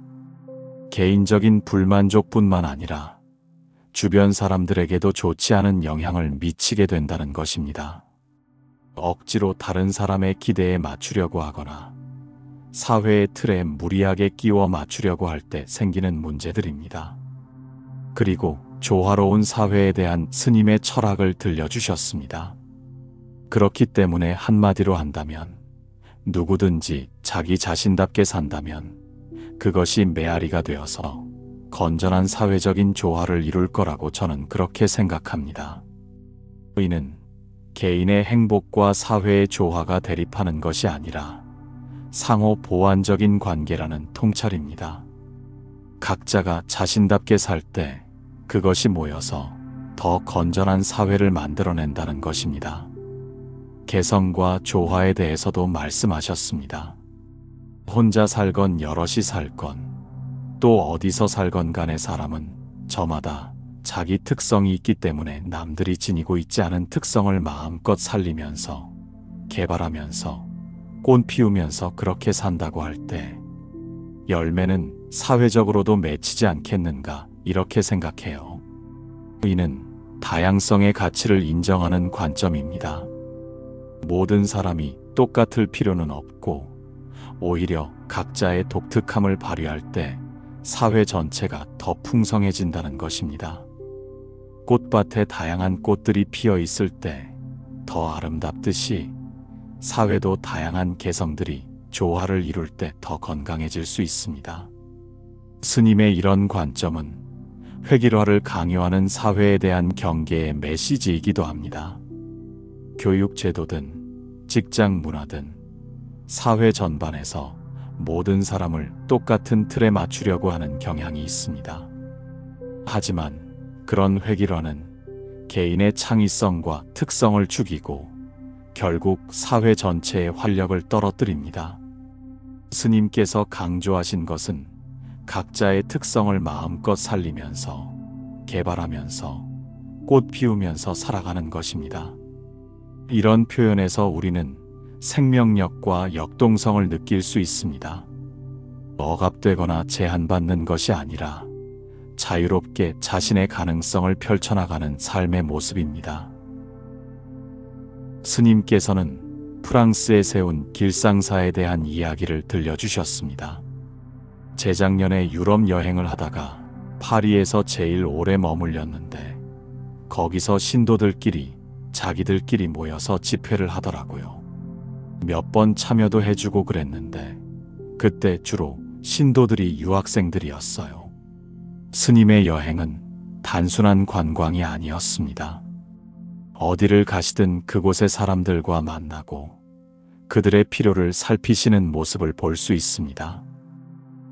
개인적인 불만족뿐만 아니라 주변 사람들에게도 좋지 않은 영향을 미치게 된다는 것입니다. 억지로 다른 사람의 기대에 맞추려고 하거나 사회의 틀에 무리하게 끼워 맞추려고 할 때 생기는 문제들입니다. 그리고 조화로운 사회에 대한 스님의 철학을 들려주셨습니다. 그렇기 때문에 한마디로 한다면 누구든지 자기 자신답게 산다면 그것이 메아리가 되어서 건전한 사회적인 조화를 이룰 거라고 저는 그렇게 생각합니다. 이는 개인의 행복과 사회의 조화가 대립하는 것이 아니라 상호 보완적인 관계라는 통찰입니다. 각자가 자신답게 살 때 그것이 모여서 더 건전한 사회를 만들어낸다는 것입니다. 개성과 조화에 대해서도 말씀하셨습니다. 혼자 살건 여럿이 살건 또 어디서 살건 간의 사람은 저마다 자기 특성이 있기 때문에 남들이 지니고 있지 않은 특성을 마음껏 살리면서 개발하면서 꽃 피우면서 그렇게 산다고 할 때 열매는 사회적으로도 맺히지 않겠는가 이렇게 생각해요. 이는 다양성의 가치를 인정하는 관점입니다. 모든 사람이 똑같을 필요는 없고 오히려 각자의 독특함을 발휘할 때 사회 전체가 더 풍성해진다는 것입니다. 꽃밭에 다양한 꽃들이 피어 있을 때 더 아름답듯이 사회도 다양한 개성들이 조화를 이룰 때 더 건강해질 수 있습니다. 스님의 이런 관점은 획일화를 강요하는 사회에 대한 경계의 메시지이기도 합니다. 교육 제도든 직장 문화든 사회 전반에서 모든 사람을 똑같은 틀에 맞추려고 하는 경향이 있습니다. 하지만 그런 획일화는 개인의 창의성과 특성을 죽이고 결국 사회 전체의 활력을 떨어뜨립니다. 스님께서 강조하신 것은 각자의 특성을 마음껏 살리면서 개발하면서 꽃 피우면서 살아가는 것입니다. 이런 표현에서 우리는 생명력과 역동성을 느낄 수 있습니다. 억압되거나 제한받는 것이 아니라 자유롭게 자신의 가능성을 펼쳐나가는 삶의 모습입니다. 스님께서는 프랑스에 세운 길상사에 대한 이야기를 들려주셨습니다. 재작년에 유럽 여행을 하다가 파리에서 제일 오래 머물렸는데 거기서 신도들끼리 자기들끼리 모여서 집회를 하더라고요. 몇 번 참여도 해주고 그랬는데 그때 주로 신도들이 유학생들이었어요. 스님의 여행은 단순한 관광이 아니었습니다. 어디를 가시든 그곳의 사람들과 만나고 그들의 필요를 살피시는 모습을 볼 수 있습니다.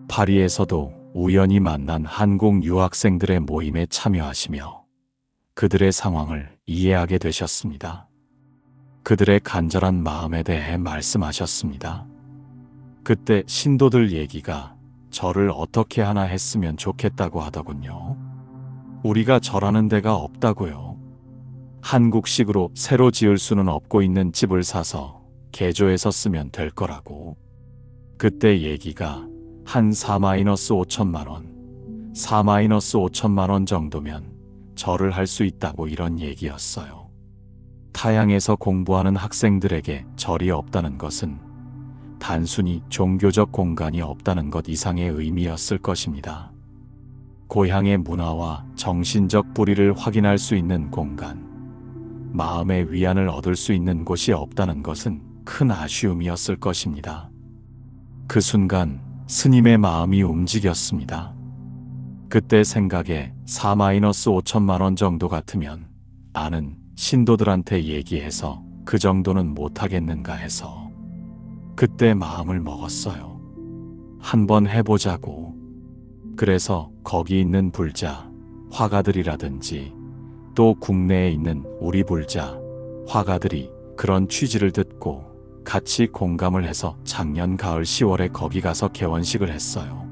파리에서도 우연히 만난 한국 유학생들의 모임에 참여하시며 그들의 상황을 이해하게 되셨습니다. 그들의 간절한 마음에 대해 말씀하셨습니다. 그때 신도들 얘기가 절을 어떻게 하나 했으면 좋겠다고 하더군요. 우리가 절하는 데가 없다고요. 한국식으로 새로 지을 수는 없고 있는 집을 사서 개조해서 쓰면 될 거라고. 그때 얘기가 한 4-5천만 원, 4-5천만 원 정도면 절을 할 수 있다고 이런 얘기였어요. 타양에서 공부하는 학생들에게 절이 없다는 것은 단순히 종교적 공간이 없다는 것 이상의 의미였을 것입니다. 고향의 문화와 정신적 뿌리를 확인할 수 있는 공간, 마음의 위안을 얻을 수 있는 곳이 없다는 것은 큰 아쉬움이었을 것입니다. 그 순간 스님의 마음이 움직였습니다. 그때 생각에 4-5천만 원 정도 같으면 아는 신도들한테 얘기해서 그 정도는 못하겠는가 해서 그때 마음을 먹었어요. 한번 해보자고. 그래서 거기 있는 불자, 화가들이라든지 또 국내에 있는 우리 불자, 화가들이 그런 취지를 듣고 같이 공감을 해서 작년 가을 10월에 거기 가서 개원식을 했어요.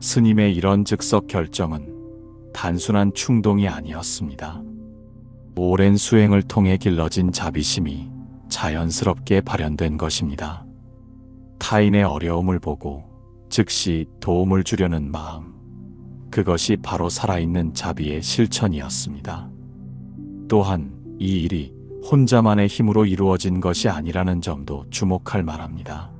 스님의 이런 즉석 결정은 단순한 충동이 아니었습니다. 오랜 수행을 통해 길러진 자비심이 자연스럽게 발현된 것입니다. 타인의 어려움을 보고 즉시 도움을 주려는 마음, 그것이 바로 살아있는 자비의 실천이었습니다. 또한 이 일이 혼자만의 힘으로 이루어진 것이 아니라는 점도 주목할 만합니다.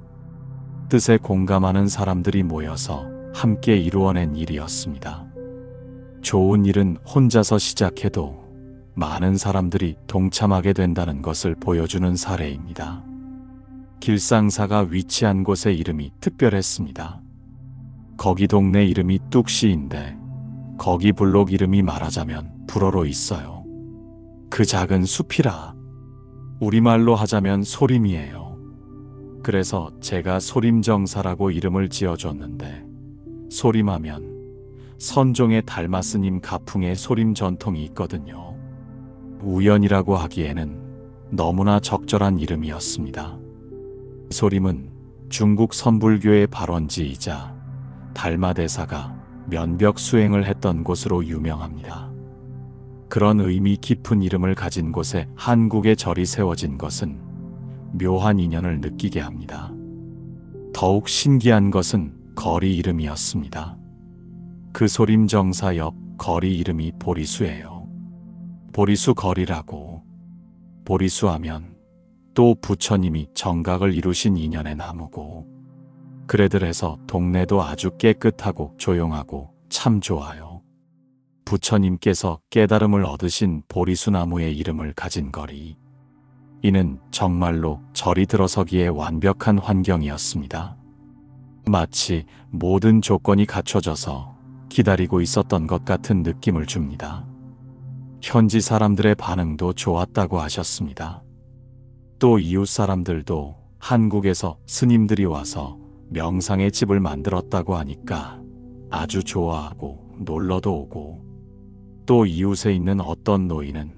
뜻에 공감하는 사람들이 모여서 함께 이루어낸 일이었습니다. 좋은 일은 혼자서 시작해도 많은 사람들이 동참하게 된다는 것을 보여주는 사례입니다. 길상사가 위치한 곳의 이름이 특별했습니다. 거기 동네 이름이 뚝시인데 거기 블록 이름이 말하자면 불어로 있어요. 그 작은 숲이라. 우리말로 하자면 소림이에요. 그래서 제가 소림정사라고 이름을 지어줬는데, 소림하면 선종의 달마스님 가풍의 소림 전통이 있거든요. 우연이라고 하기에는 너무나 적절한 이름이었습니다. 소림은 중국 선불교의 발원지이자 달마대사가 면벽 수행을 했던 곳으로 유명합니다. 그런 의미 깊은 이름을 가진 곳에 한국의 절이 세워진 것은 묘한 인연을 느끼게 합니다. 더욱 신기한 것은 거리 이름이었습니다. 그 소림정사 옆 거리 이름이 보리수예요. 보리수 거리라고. 보리수하면 또 부처님이 정각을 이루신 인연의 나무고, 그래들해서 동네도 아주 깨끗하고 조용하고 참 좋아요. 부처님께서 깨달음을 얻으신 보리수나무의 이름을 가진 거리. 이는 정말로 절이 들어서기에 완벽한 환경이었습니다. 마치 모든 조건이 갖춰져서 기다리고 있었던 것 같은 느낌을 줍니다. 현지 사람들의 반응도 좋았다고 하셨습니다. 또 이웃 사람들도 한국에서 스님들이 와서 명상의 집을 만들었다고 하니까 아주 좋아하고 놀러도 오고, 또 이웃에 있는 어떤 노인은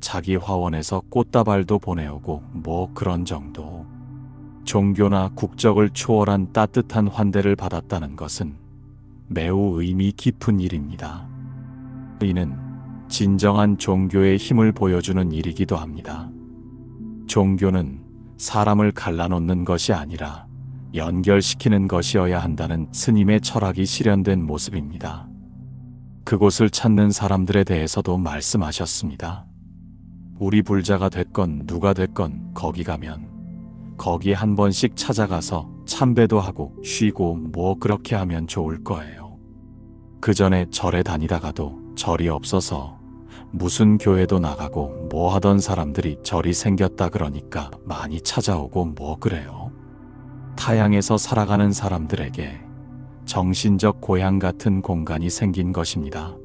자기 화원에서 꽃다발도 보내오고 뭐 그런 정도. 종교나 국적을 초월한 따뜻한 환대를 받았다는 것은 매우 의미 깊은 일입니다. 이는 진정한 종교의 힘을 보여주는 일이기도 합니다. 종교는 사람을 갈라놓는 것이 아니라 연결시키는 것이어야 한다는 스님의 철학이 실현된 모습입니다. 그곳을 찾는 사람들에 대해서도 말씀하셨습니다. 우리 불자가 됐건 누가 됐건 거기 가면 거기 한 번씩 찾아가서 참배도 하고 쉬고 뭐 그렇게 하면 좋을 거예요. 그 전에 절에 다니다가도 절이 없어서 무슨 교회도 나가고 뭐 하던 사람들이 절이 생겼다 그러니까 많이 찾아오고 뭐 그래요. 타양에서 살아가는 사람들에게 정신적 고향 같은 공간이 생긴 것입니다.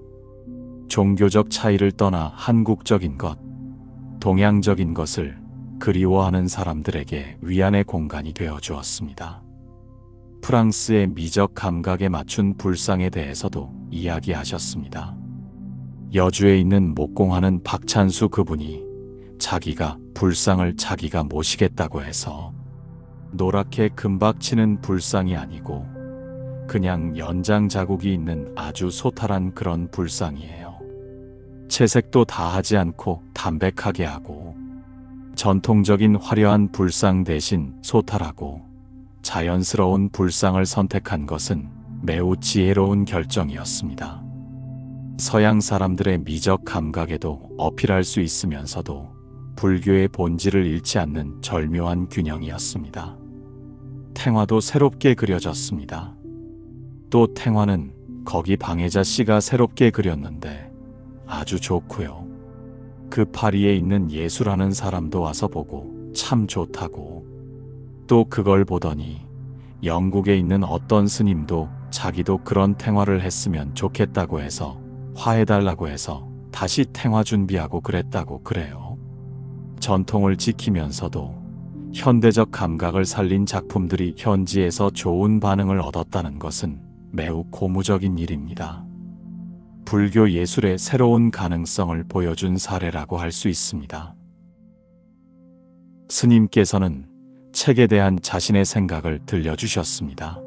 종교적 차이를 떠나 한국적인 것, 동양적인 것을 그리워하는 사람들에게 위안의 공간이 되어 주었습니다. 프랑스의 미적 감각에 맞춘 불상에 대해서도 이야기하셨습니다. 여주에 있는 목공하는 박찬수 그분이 자기가 불상을 자기가 모시겠다고 해서 노랗게 금박치는 불상이 아니고 그냥 연장 자국이 있는 아주 소탈한 그런 불상이에요. 채색도 다 하지 않고 담백하게 하고 전통적인 화려한 불상 대신 소탈하고 자연스러운 불상을 선택한 것은 매우 지혜로운 결정이었습니다. 서양 사람들의 미적 감각에도 어필할 수 있으면서도 불교의 본질을 잃지 않는 절묘한 균형이었습니다. 탱화도 새롭게 그려졌습니다. 또 탱화는 거기 방해자 씨가 새롭게 그렸는데 아주 좋고요. 그 파리에 있는 예수라는 사람도 와서 보고 참 좋다고. 또 그걸 보더니 영국에 있는 어떤 스님도 자기도 그런 탱화를 했으면 좋겠다고 해서 화해달라고 해서 다시 탱화 준비하고 그랬다고 그래요. 전통을 지키면서도 현대적 감각을 살린 작품들이 현지에서 좋은 반응을 얻었다는 것은 매우 고무적인 일입니다. 불교 예술의 새로운 가능성을 보여준 사례라고 할 수 있습니다. 스님께서는 책에 대한 자신의 생각을 들려주셨습니다.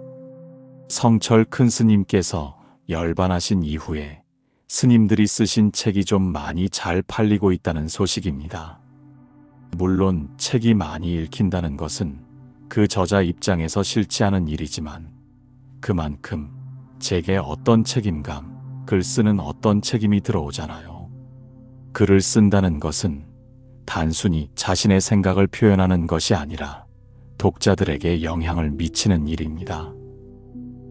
성철 큰 스님께서 열반하신 이후에 스님들이 쓰신 책이 좀 많이 잘 팔리고 있다는 소식입니다. 물론 책이 많이 읽힌다는 것은 그 저자 입장에서 싫지 않은 일이지만 그만큼 제게 어떤 책임감, 글 쓰는 어떤 책임이 들어오잖아요. 글을 쓴다는 것은 단순히 자신의 생각을 표현하는 것이 아니라 독자들에게 영향을 미치는 일입니다.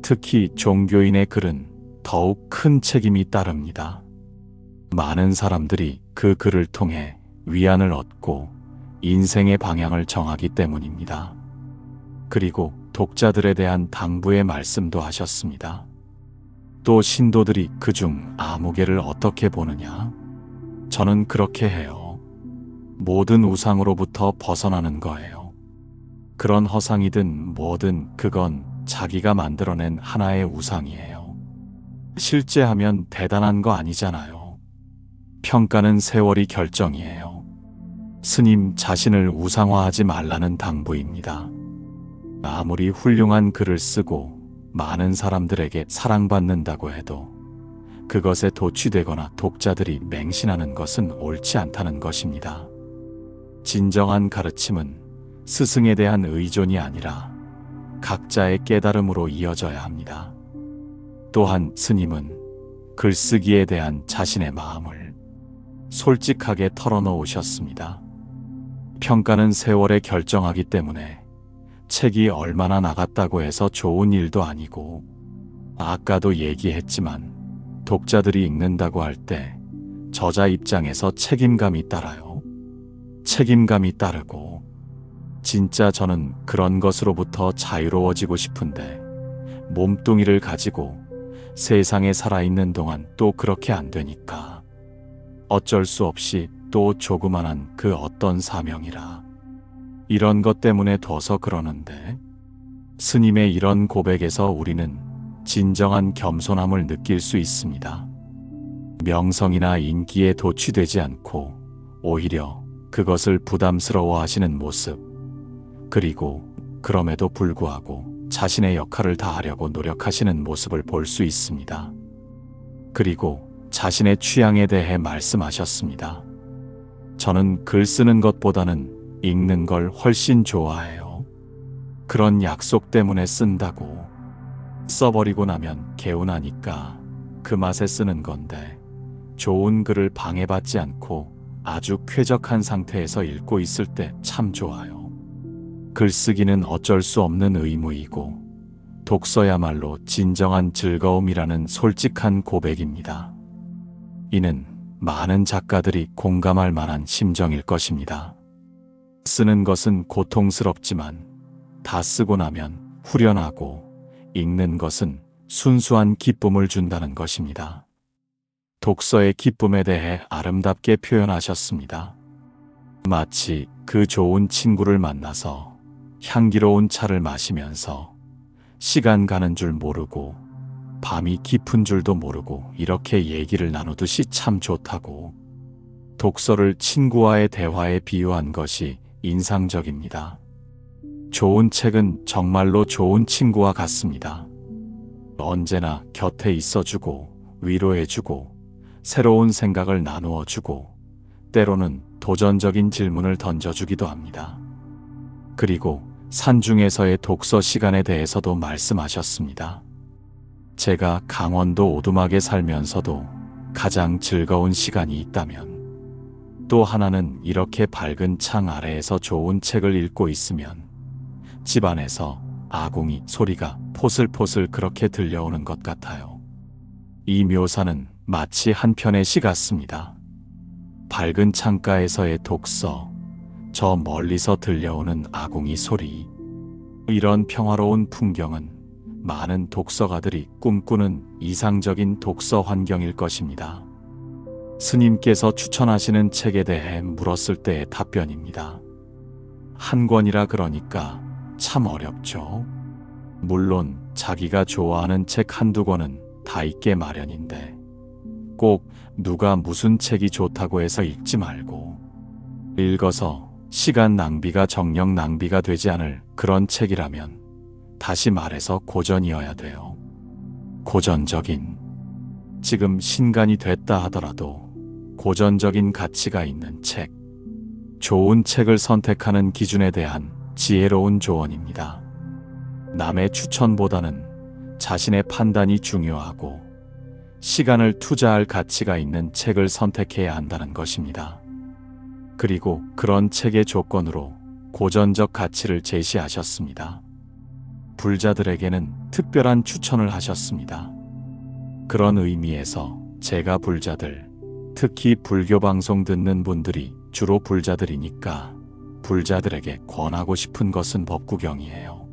특히 종교인의 글은 더욱 큰 책임이 따릅니다. 많은 사람들이 그 글을 통해 위안을 얻고 인생의 방향을 정하기 때문입니다. 그리고 독자들에 대한 당부의 말씀도 하셨습니다. 또 신도들이 그중 아무개를 어떻게 보느냐? 저는 그렇게 해요. 모든 우상으로부터 벗어나는 거예요. 그런 허상이든 뭐든 그건 자기가 만들어낸 하나의 우상이에요. 실제 하면 대단한 거 아니잖아요. 평가는 세월이 결정이에요. 스님 자신을 우상화하지 말라는 당부입니다. 아무리 훌륭한 글을 쓰고 많은 사람들에게 사랑받는다고 해도 그것에 도취되거나 독자들이 맹신하는 것은 옳지 않다는 것입니다. 진정한 가르침은 스승에 대한 의존이 아니라 각자의 깨달음으로 이어져야 합니다. 또한 스님은 글쓰기에 대한 자신의 마음을 솔직하게 털어놓으셨습니다. 평가는 세월에 결정하기 때문에 책이 얼마나 나갔다고 해서 좋은 일도 아니고, 아까도 얘기했지만 독자들이 읽는다고 할 때 저자 입장에서 책임감이 따라요. 책임감이 따르고 진짜 저는 그런 것으로부터 자유로워지고 싶은데 몸뚱이를 가지고 세상에 살아있는 동안 또 그렇게 안 되니까 어쩔 수 없이 또 조그만한 그 어떤 사명이라 이런 것 때문에 둬서 그러는데, 스님의 이런 고백에서 우리는 진정한 겸손함을 느낄 수 있습니다. 명성이나 인기에 도취되지 않고 오히려 그것을 부담스러워 하시는 모습, 그리고 그럼에도 불구하고 자신의 역할을 다하려고 노력하시는 모습을 볼 수 있습니다. 그리고 자신의 취향에 대해 말씀하셨습니다. 저는 글 쓰는 것보다는 읽는 걸 훨씬 좋아해요. 그런 약속 때문에 쓴다고. 써버리고 나면 개운하니까 그 맛에 쓰는 건데, 좋은 글을 방해받지 않고 아주 쾌적한 상태에서 읽고 있을 때 참 좋아요. 글쓰기는 어쩔 수 없는 의무이고 독서야말로 진정한 즐거움이라는 솔직한 고백입니다. 이는 많은 작가들이 공감할 만한 심정일 것입니다. 쓰는 것은 고통스럽지만 다 쓰고 나면 후련하고, 읽는 것은 순수한 기쁨을 준다는 것입니다. 독서의 기쁨에 대해 아름답게 표현하셨습니다. 마치 그 좋은 친구를 만나서 향기로운 차를 마시면서 시간 가는 줄 모르고 밤이 깊은 줄도 모르고 이렇게 얘기를 나누듯이 참 좋다고. 독서를 친구와의 대화에 비유한 것이 인상적입니다. 좋은 책은 정말로 좋은 친구와 같습니다. 언제나 곁에 있어주고 위로해주고 새로운 생각을 나누어주고 때로는 도전적인 질문을 던져주기도 합니다. 그리고 산중에서의 독서 시간에 대해서도 말씀하셨습니다. 제가 강원도 오두막에 살면서도 가장 즐거운 시간이 있다면 또 하나는 이렇게 밝은 창 아래에서 좋은 책을 읽고 있으면 집안에서 아궁이 소리가 포슬포슬 그렇게 들려오는 것 같아요. 이 묘사는 마치 한 편의 시 같습니다. 밝은 창가에서의 독서, 저 멀리서 들려오는 아궁이 소리. 이런 평화로운 풍경은 많은 독서가들이 꿈꾸는 이상적인 독서 환경일 것입니다. 스님께서 추천하시는 책에 대해 물었을 때의 답변입니다. 한 권이라 그러니까 참 어렵죠. 물론 자기가 좋아하는 책 한두 권은 다 읽게 마련인데 꼭 누가 무슨 책이 좋다고 해서 읽지 말고 읽어서 시간 낭비가 정력 낭비가 되지 않을 그런 책이라면 다시 말해서 고전이어야 돼요. 고전적인, 지금 신간이 됐다 하더라도 고전적인 가치가 있는 책. 좋은 책을 선택하는 기준에 대한 지혜로운 조언입니다. 남의 추천보다는 자신의 판단이 중요하고 시간을 투자할 가치가 있는 책을 선택해야 한다는 것입니다. 그리고 그런 책의 조건으로 고전적 가치를 제시하셨습니다. 불자들에게는 특별한 추천을 하셨습니다. 그런 의미에서 제가 불자들, 특히 불교 방송 듣는 분들이 주로 불자들이니까 불자들에게 권하고 싶은 것은 법구경이에요.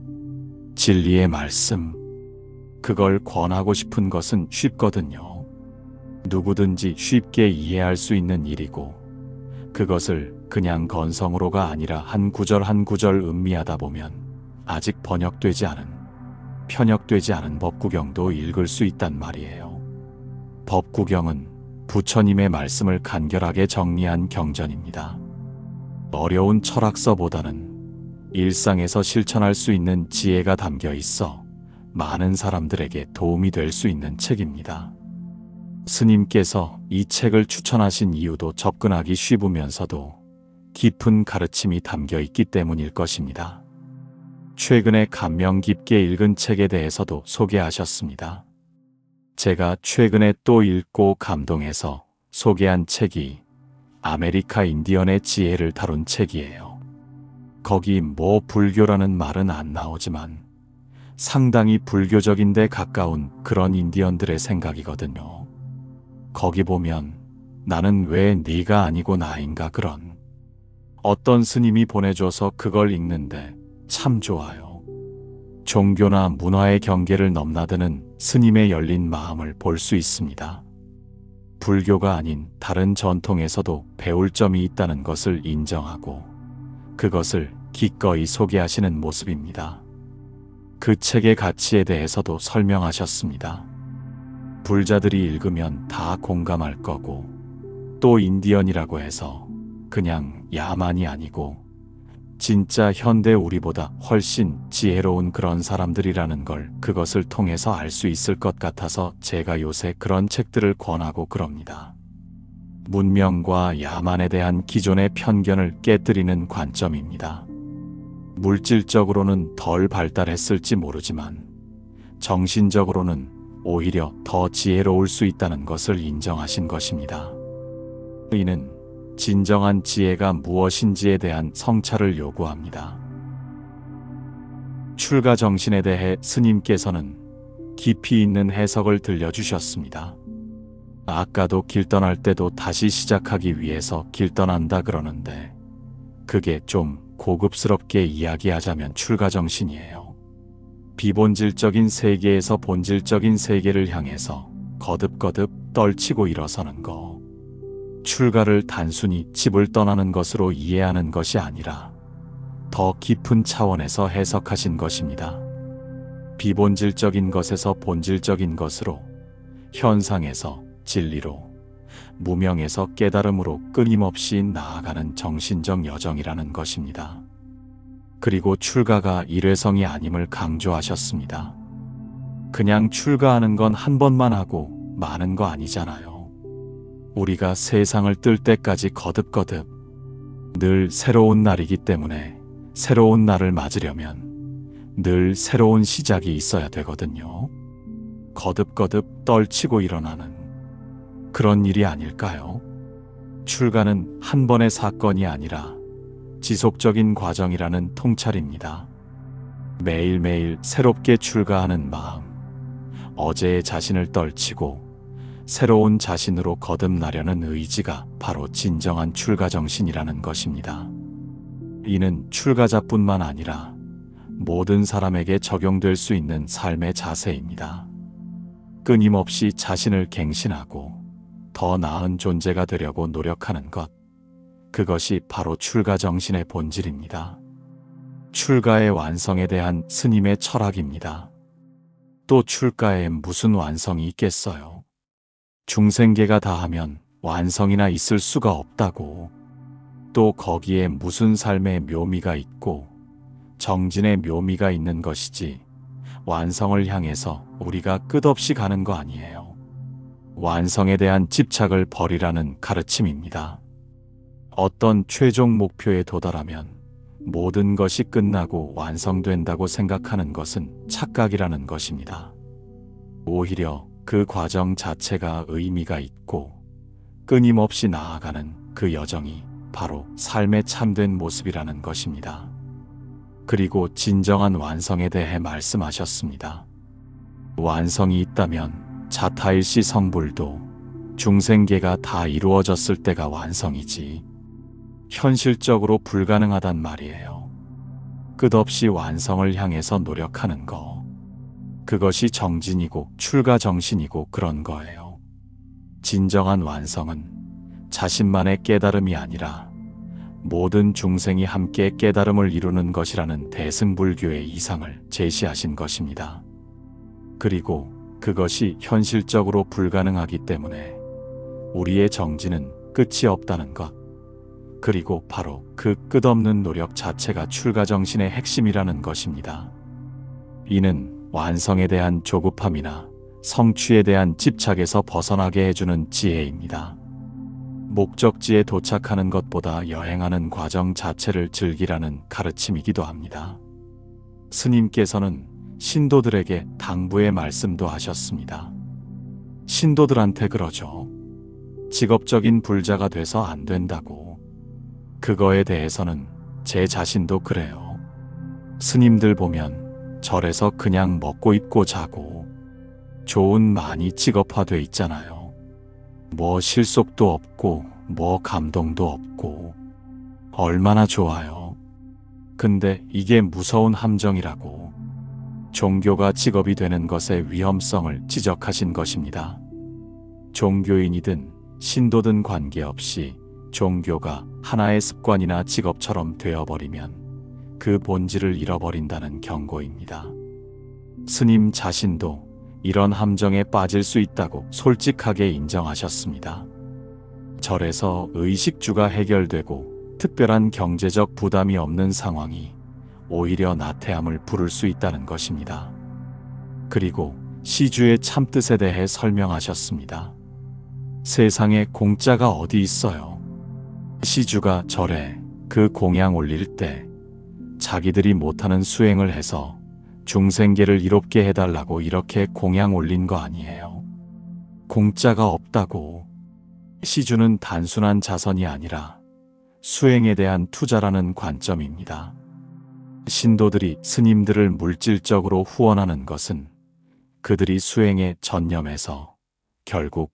진리의 말씀, 그걸 권하고 싶은 것은 쉽거든요. 누구든지 쉽게 이해할 수 있는 일이고 그것을 그냥 건성으로가 아니라 한 구절 한 구절 음미하다 보면 아직 번역되지 않은, 편역되지 않은 법구경도 읽을 수 있단 말이에요. 법구경은 부처님의 말씀을 간결하게 정리한 경전입니다. 어려운 철학서보다는 일상에서 실천할 수 있는 지혜가 담겨 있어 많은 사람들에게 도움이 될 수 있는 책입니다. 스님께서 이 책을 추천하신 이유도 접근하기 쉬우면서도 깊은 가르침이 담겨 있기 때문일 것입니다. 최근에 감명 깊게 읽은 책에 대해서도 소개하셨습니다. 제가 최근에 또 읽고 감동해서 소개한 책이 아메리카 인디언의 지혜를 다룬 책이에요. 거기 뭐 불교라는 말은 안 나오지만 상당히 불교적인데 가까운 그런 인디언들의 생각이거든요. 거기 보면 나는 왜 네가 아니고 나인가 그런 어떤 스님이 보내줘서 그걸 읽는데 참 좋아요. 종교나 문화의 경계를 넘나드는 스님의 열린 마음을 볼 수 있습니다. 불교가 아닌 다른 전통에서도 배울 점이 있다는 것을 인정하고 그것을 기꺼이 소개하시는 모습입니다. 그 책의 가치에 대해서도 설명하셨습니다. 불자들이 읽으면 다 공감할 거고 또 인디언이라고 해서 그냥 야만이 아니고 진짜 현대 우리보다 훨씬 지혜로운 그런 사람들이라는 걸 그것을 통해서 알 수 있을 것 같아서 제가 요새 그런 책들을 권하고 그럽니다. 문명과 야만에 대한 기존의 편견을 깨뜨리는 관점입니다. 물질적으로는 덜 발달했을지 모르지만 정신적으로는 오히려 더 지혜로울 수 있다는 것을 인정하신 것입니다. 이는 진정한 지혜가 무엇인지에 대한 성찰을 요구합니다. 출가 정신에 대해 스님께서는 깊이 있는 해석을 들려주셨습니다. 아까도 길 떠날 때도 다시 시작하기 위해서 길 떠난다 그러는데 그게 좀 고급스럽게 이야기하자면 출가 정신이에요. 비본질적인 세계에서 본질적인 세계를 향해서 거듭거듭 떨치고 일어서는 것. 출가를 단순히 집을 떠나는 것으로 이해하는 것이 아니라 더 깊은 차원에서 해석하신 것입니다. 비본질적인 것에서 본질적인 것으로, 현상에서 진리로, 무명에서 깨달음으로 끊임없이 나아가는 정신적 여정이라는 것입니다. 그리고 출가가 일회성이 아님을 강조하셨습니다. 그냥 출가하는 건 한 번만 하고 마는 거 아니잖아요. 우리가 세상을 뜰 때까지 거듭거듭 늘 새로운 날이기 때문에 새로운 날을 맞으려면 늘 새로운 시작이 있어야 되거든요. 거듭거듭 떨치고 일어나는 그런 일이 아닐까요? 출가는 한 번의 사건이 아니라 지속적인 과정이라는 통찰입니다. 매일매일 새롭게 출가하는 마음, 어제의 자신을 떨치고 새로운 자신으로 거듭나려는 의지가 바로 진정한 출가 정신이라는 것입니다. 이는 출가자뿐만 아니라 모든 사람에게 적용될 수 있는 삶의 자세입니다. 끊임없이 자신을 갱신하고 더 나은 존재가 되려고 노력하는 것, 그것이 바로 출가 정신의 본질입니다. 출가의 완성에 대한 스님의 철학입니다. 또 출가에 무슨 완성이 있겠어요? 중생계가 다하면 완성이나 있을 수가 없다고. 또 거기에 무슨 삶의 묘미가 있고 정진의 묘미가 있는 것이지 완성을 향해서 우리가 끝없이 가는 거 아니에요. 완성에 대한 집착을 버리라는 가르침입니다. 어떤 최종 목표에 도달하면 모든 것이 끝나고 완성된다고 생각하는 것은 착각이라는 것입니다. 오히려 그 과정 자체가 의미가 있고 끊임없이 나아가는 그 여정이 바로 삶의 참된 모습이라는 것입니다. 그리고 진정한 완성에 대해 말씀하셨습니다. 완성이 있다면 자타일시 성불도 중생계가 다 이루어졌을 때가 완성이지 현실적으로 불가능하단 말이에요. 끝없이 완성을 향해서 노력하는 거, 그것이 정진이고 출가 정신이고 그런 거예요. 진정한 완성은 자신만의 깨달음이 아니라 모든 중생이 함께 깨달음을 이루는 것이라는 대승불교의 이상을 제시하신 것입니다. 그리고 그것이 현실적으로 불가능하기 때문에 우리의 정진은 끝이 없다는 것, 그리고 바로 그 끝없는 노력 자체가 출가 정신의 핵심이라는 것입니다. 이는 완성에 대한 조급함이나 성취에 대한 집착에서 벗어나게 해주는 지혜입니다. 목적지에 도착하는 것보다 여행하는 과정 자체를 즐기라는 가르침이기도 합니다. 스님께서는 신도들에게 당부의 말씀도 하셨습니다. 신도들한테 그러죠. 직업적인 불자가 돼서 안 된다고. 그거에 대해서는 제 자신도 그래요. 스님들 보면 절에서 그냥 먹고 입고 자고 좋은 많이 직업화돼 있잖아요. 뭐 실속도 없고 뭐 감동도 없고 얼마나 좋아요. 근데 이게 무서운 함정이라고 종교가 직업이 되는 것의 위험성을 지적하신 것입니다. 종교인이든 신도든 관계없이 종교가 하나의 습관이나 직업처럼 되어버리면 그 본질을 잃어버린다는 경고입니다. 스님 자신도 이런 함정에 빠질 수 있다고 솔직하게 인정하셨습니다. 절에서 의식주가 해결되고 특별한 경제적 부담이 없는 상황이 오히려 나태함을 부를 수 있다는 것입니다. 그리고 시주의 참뜻에 대해 설명하셨습니다. 세상에 공짜가 어디 있어요. 시주가 절에 그 공양 올릴 때 자기들이 못하는 수행을 해서 중생계를 이롭게 해달라고 이렇게 공양 올린 거 아니에요. 공짜가 없다고. 시주는 단순한 자선이 아니라 수행에 대한 투자라는 관점입니다. 신도들이 스님들을 물질적으로 후원하는 것은 그들이 수행에 전념해서 결국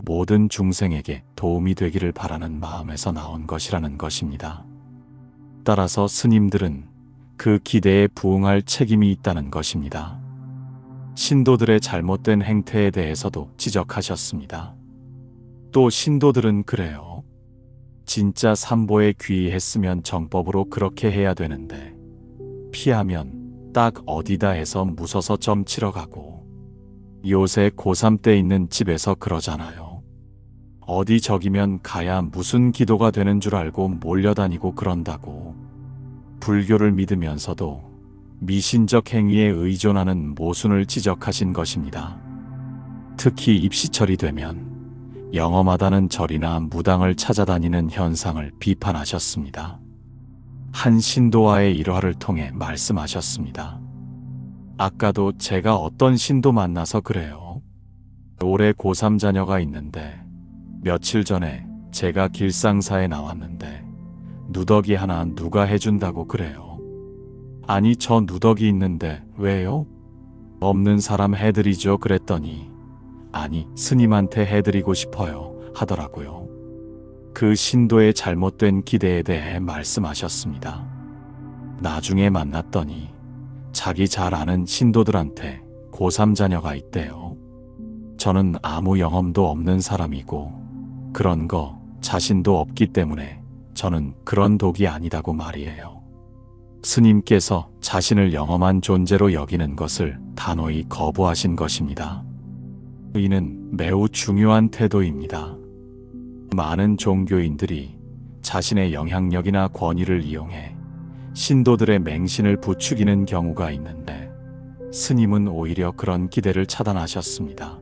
모든 중생에게 도움이 되기를 바라는 마음에서 나온 것이라는 것입니다. 따라서 스님들은 그 기대에 부응할 책임이 있다는 것입니다. 신도들의 잘못된 행태에 대해서도 지적하셨습니다. 또 신도들은 그래요. 진짜 삼보에 귀의했으면 정법으로 그렇게 해야 되는데 피하면 딱 어디다 해서 무서서 점 치러 가고 요새 고3 때 있는 집에서 그러잖아요. 어디 저기면 가야 무슨 기도가 되는 줄 알고 몰려다니고 그런다고. 불교를 믿으면서도 미신적 행위에 의존하는 모순을 지적하신 것입니다. 특히 입시철이 되면 영험하다는 절이나 무당을 찾아다니는 현상을 비판하셨습니다. 한 신도와의 일화를 통해 말씀하셨습니다. 아까도 제가 어떤 신도 만나서 그래요. 올해 고3 자녀가 있는데 며칠 전에 제가 길상사에 나왔는데 누더기 하나 누가 해준다고 그래요. 아니 저 누더기 있는데 왜요? 없는 사람 해드리죠 그랬더니 아니 스님한테 해드리고 싶어요 하더라고요. 그 신도의 잘못된 기대에 대해 말씀하셨습니다. 나중에 만났더니 자기 잘 아는 신도들한테 고3 자녀가 있대요. 저는 아무 영험도 없는 사람이고 그런 거 자신도 없기 때문에 저는 그런 독이 아니다고 말이에요. 스님께서 자신을 영험한 존재로 여기는 것을 단호히 거부하신 것입니다. 이는 매우 중요한 태도입니다. 많은 종교인들이 자신의 영향력이나 권위를 이용해 신도들의 맹신을 부추기는 경우가 있는데 스님은 오히려 그런 기대를 차단하셨습니다.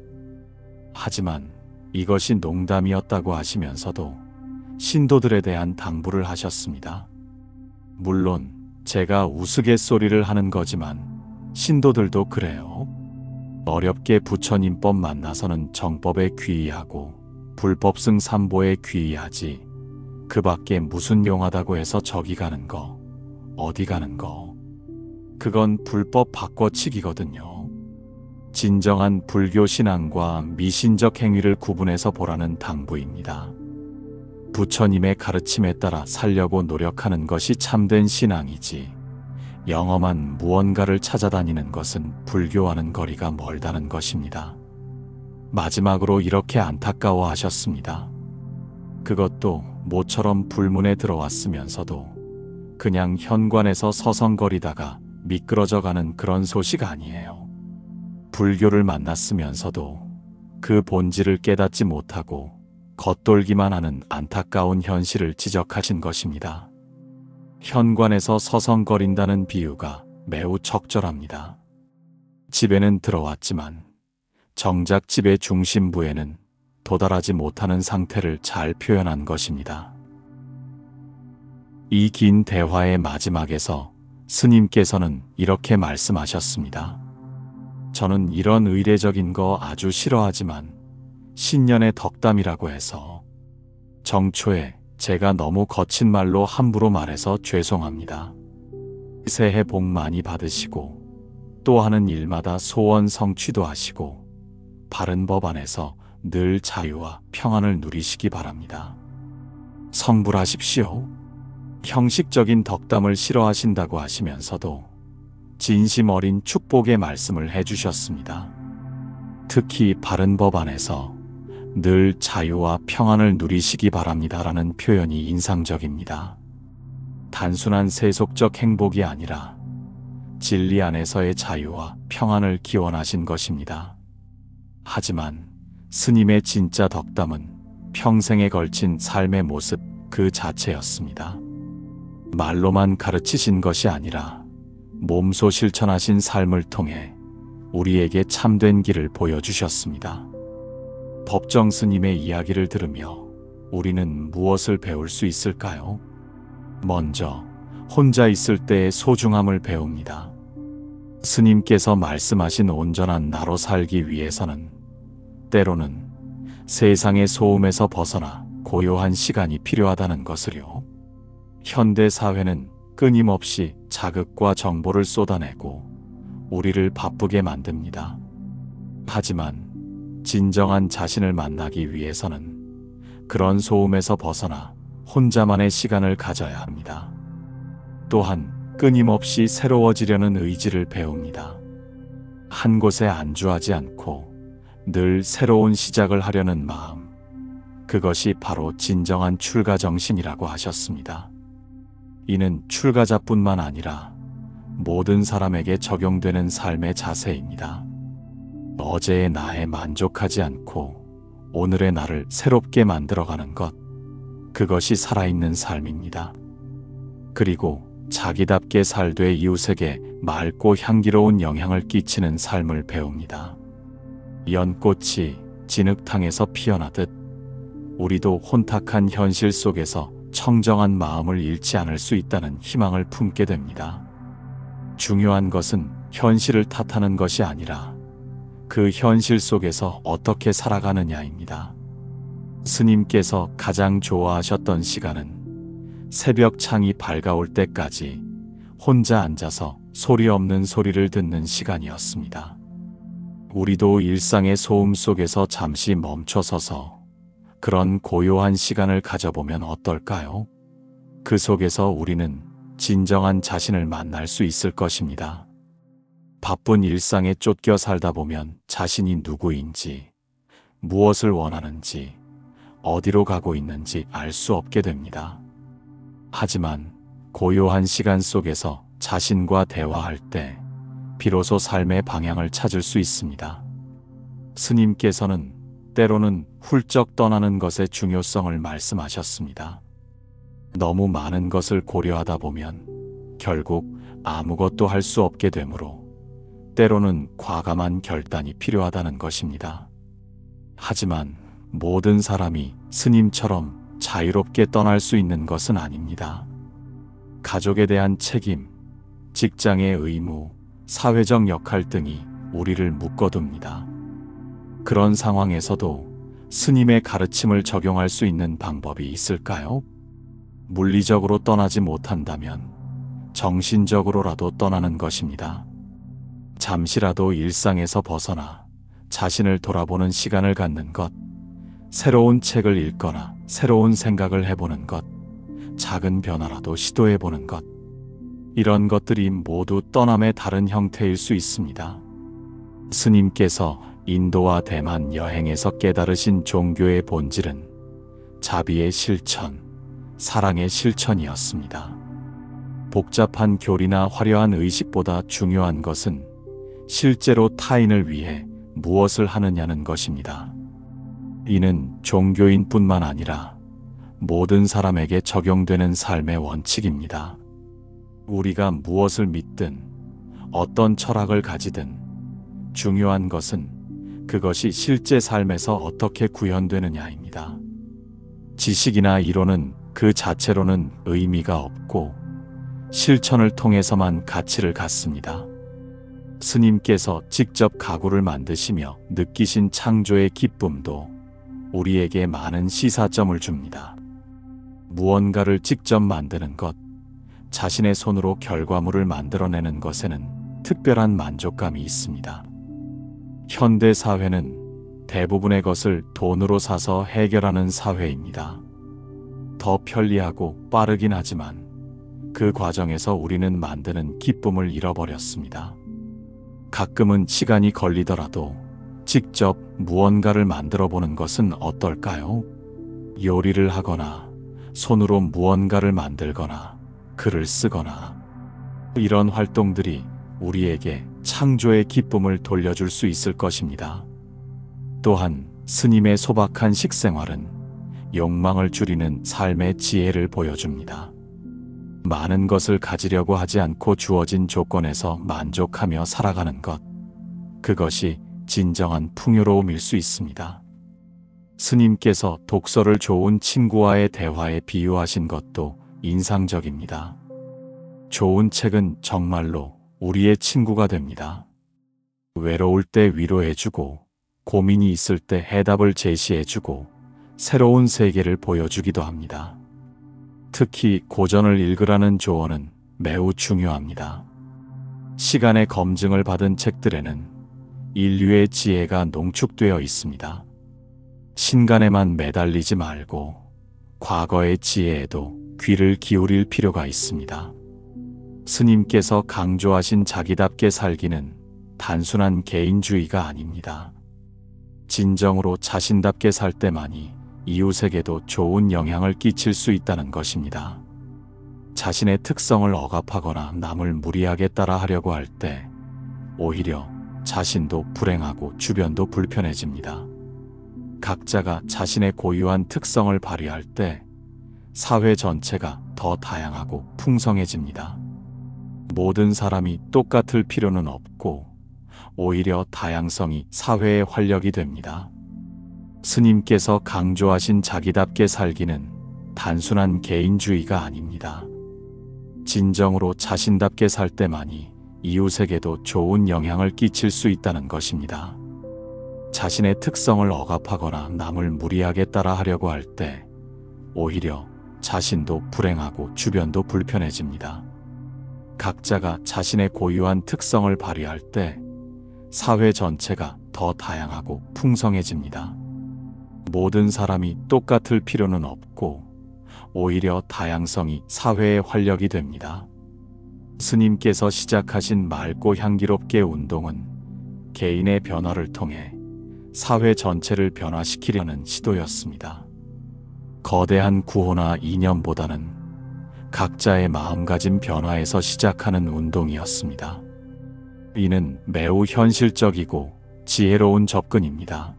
하지만 이것이 농담이었다고 하시면서도 신도들에 대한 당부를 하셨습니다. 물론 제가 우스갯소리를 하는 거지만 신도들도 그래요. 어렵게 부처님법 만나서는 정법에 귀의하고 불법승 삼보에 귀의하지 그 밖에 무슨 용하다고 해서 저기 가는 거 어디 가는 거 그건 불법 바꿔치기거든요. 진정한 불교 신앙과 미신적 행위를 구분해서 보라는 당부입니다. 부처님의 가르침에 따라 살려고 노력하는 것이 참된 신앙이지 영험한 무언가를 찾아다니는 것은 불교와는 거리가 멀다는 것입니다. 마지막으로 이렇게 안타까워하셨습니다. 그것도 모처럼 불문에 들어왔으면서도 그냥 현관에서 서성거리다가 미끄러져가는 그런 소식 아니에요. 불교를 만났으면서도 그 본질을 깨닫지 못하고 겉돌기만 하는 안타까운 현실을 지적하신 것입니다. 현관에서 서성거린다는 비유가 매우 적절합니다. 집에는 들어왔지만 정작 집의 중심부에는 도달하지 못하는 상태를 잘 표현한 것입니다. 이 긴 대화의 마지막에서 스님께서는 이렇게 말씀하셨습니다. 저는 이런 의례적인 거 아주 싫어하지만 신년의 덕담이라고 해서 정초에 제가 너무 거친 말로 함부로 말해서 죄송합니다. 새해 복 많이 받으시고 또 하는 일마다 소원 성취도 하시고 바른 법 안에서 늘 자유와 평안을 누리시기 바랍니다. 성불하십시오. 형식적인 덕담을 싫어하신다고 하시면서도 진심 어린 축복의 말씀을 해주셨습니다. 특히 바른 법 안에서 늘 자유와 평안을 누리시기 바랍니다라는 표현이 인상적입니다. 단순한 세속적 행복이 아니라 진리 안에서의 자유와 평안을 기원하신 것입니다. 하지만 스님의 진짜 덕담은 평생에 걸친 삶의 모습 그 자체였습니다. 말로만 가르치신 것이 아니라 몸소 실천하신 삶을 통해 우리에게 참된 길을 보여주셨습니다. 법정 스님의 이야기를 들으며 우리는 무엇을 배울 수 있을까요? 먼저 혼자 있을 때의 소중함을 배웁니다. 스님께서 말씀하신 온전한 나로 살기 위해서는 때로는 세상의 소음에서 벗어나 고요한 시간이 필요하다는 것을요. 현대 사회는 끊임없이 자극과 정보를 쏟아내고 우리를 바쁘게 만듭니다. 하지만 진정한 자신을 만나기 위해서는 그런 소음에서 벗어나 혼자만의 시간을 가져야 합니다. 또한 끊임없이 새로워지려는 의지를 배웁니다. 한 곳에 안주하지 않고 늘 새로운 시작을 하려는 마음, 그것이 바로 진정한 출가 정신이라고 하셨습니다. 이는 출가자뿐만 아니라 모든 사람에게 적용되는 삶의 자세입니다. 어제의 나에 만족하지 않고 오늘의 나를 새롭게 만들어가는 것, 그것이 살아있는 삶입니다. 그리고 자기답게 살되 이웃에게 맑고 향기로운 영향을 끼치는 삶을 배웁니다. 연꽃이 진흙탕에서 피어나듯 우리도 혼탁한 현실 속에서 청정한 마음을 잃지 않을 수 있다는 희망을 품게 됩니다. 중요한 것은 현실을 탓하는 것이 아니라 그 현실 속에서 어떻게 살아가느냐입니다. 스님께서 가장 좋아하셨던 시간은 새벽 창이 밝아올 때까지 혼자 앉아서 소리 없는 소리를 듣는 시간이었습니다. 우리도 일상의 소음 속에서 잠시 멈춰서서 그런 고요한 시간을 가져보면 어떨까요? 그 속에서 우리는 진정한 자신을 만날 수 있을 것입니다. 바쁜 일상에 쫓겨 살다 보면 자신이 누구인지, 무엇을 원하는지, 어디로 가고 있는지 알 수 없게 됩니다. 하지만 고요한 시간 속에서 자신과 대화할 때 비로소 삶의 방향을 찾을 수 있습니다. 스님께서는 때로는 훌쩍 떠나는 것의 중요성을 말씀하셨습니다. 너무 많은 것을 고려하다 보면 결국 아무것도 할 수 없게 되므로 때로는 과감한 결단이 필요하다는 것입니다. 하지만 모든 사람이 스님처럼 자유롭게 떠날 수 있는 것은 아닙니다. 가족에 대한 책임, 직장의 의무, 사회적 역할 등이 우리를 묶어둡니다. 그런 상황에서도 스님의 가르침을 적용할 수 있는 방법이 있을까요? 물리적으로 떠나지 못한다면 정신적으로라도 떠나는 것입니다. 잠시라도 일상에서 벗어나 자신을 돌아보는 시간을 갖는 것, 새로운 책을 읽거나 새로운 생각을 해보는 것, 작은 변화라도 시도해보는 것, 이런 것들이 모두 떠남의 다른 형태일 수 있습니다. 스님께서 인도와 대만 여행에서 깨달으신 종교의 본질은 자비의 실천, 사랑의 실천이었습니다. 복잡한 교리나 화려한 의식보다 중요한 것은 실제로 타인을 위해 무엇을 하느냐는 것입니다. 이는 종교인뿐만 아니라 모든 사람에게 적용되는 삶의 원칙입니다. 우리가 무엇을 믿든 어떤 철학을 가지든 중요한 것은 그것이 실제 삶에서 어떻게 구현되느냐입니다. 지식이나 이론은 그 자체로는 의미가 없고 실천을 통해서만 가치를 갖습니다. 스님께서 직접 가구를 만드시며 느끼신 창조의 기쁨도 우리에게 많은 시사점을 줍니다. 무언가를 직접 만드는 것, 자신의 손으로 결과물을 만들어내는 것에는 특별한 만족감이 있습니다. 현대 사회는 대부분의 것을 돈으로 사서 해결하는 사회입니다. 더 편리하고 빠르긴 하지만 그 과정에서 우리는 만드는 기쁨을 잃어버렸습니다. 가끔은 시간이 걸리더라도 직접 무언가를 만들어 보는 것은 어떨까요? 요리를 하거나 손으로 무언가를 만들거나 글을 쓰거나 이런 활동들이 우리에게 창조의 기쁨을 돌려줄 수 있을 것입니다. 또한 스님의 소박한 식생활은 욕망을 줄이는 삶의 지혜를 보여줍니다. 많은 것을 가지려고 하지 않고 주어진 조건에서 만족하며 살아가는 것, 그것이 진정한 풍요로움일 수 있습니다. 스님께서 독서를 좋은 친구와의 대화에 비유하신 것도 인상적입니다. 좋은 책은 정말로 우리의 친구가 됩니다. 외로울 때 위로해주고, 고민이 있을 때 해답을 제시해주고, 새로운 세계를 보여주기도 합니다. 특히 고전을 읽으라는 조언은 매우 중요합니다. 시간의 검증을 받은 책들에는 인류의 지혜가 농축되어 있습니다. 신간에만 매달리지 말고 과거의 지혜에도 귀를 기울일 필요가 있습니다. 스님께서 강조하신 자기답게 살기는 단순한 개인주의가 아닙니다. 진정으로 자신답게 살 때만이 이웃에게도 좋은 영향을 끼칠 수 있다는 것입니다. 자신의 특성을 억압하거나 남을 무리하게 따라하려고 할 때 오히려 자신도 불행하고 주변도 불편해집니다. 각자가 자신의 고유한 특성을 발휘할 때 사회 전체가 더 다양하고 풍성해집니다. 모든 사람이 똑같을 필요는 없고 오히려 다양성이 사회의 활력이 됩니다. 스님께서 강조하신 자기답게 살기는 단순한 개인주의가 아닙니다. 진정으로 자신답게 살 때만이 이웃에게도 좋은 영향을 끼칠 수 있다는 것입니다. 자신의 특성을 억압하거나 남을 무리하게 따라하려고 할 때 오히려 자신도 불행하고 주변도 불편해집니다. 각자가 자신의 고유한 특성을 발휘할 때 사회 전체가 더 다양하고 풍성해집니다. 모든 사람이 똑같을 필요는 없고 오히려 다양성이 사회의 활력이 됩니다. 스님께서 시작하신 맑고 향기롭게 운동은 개인의 변화를 통해 사회 전체를 변화시키려는 시도였습니다. 거대한 구호나 이념보다는 각자의 마음가짐 변화에서 시작하는 운동이었습니다. 이는 매우 현실적이고 지혜로운 접근입니다.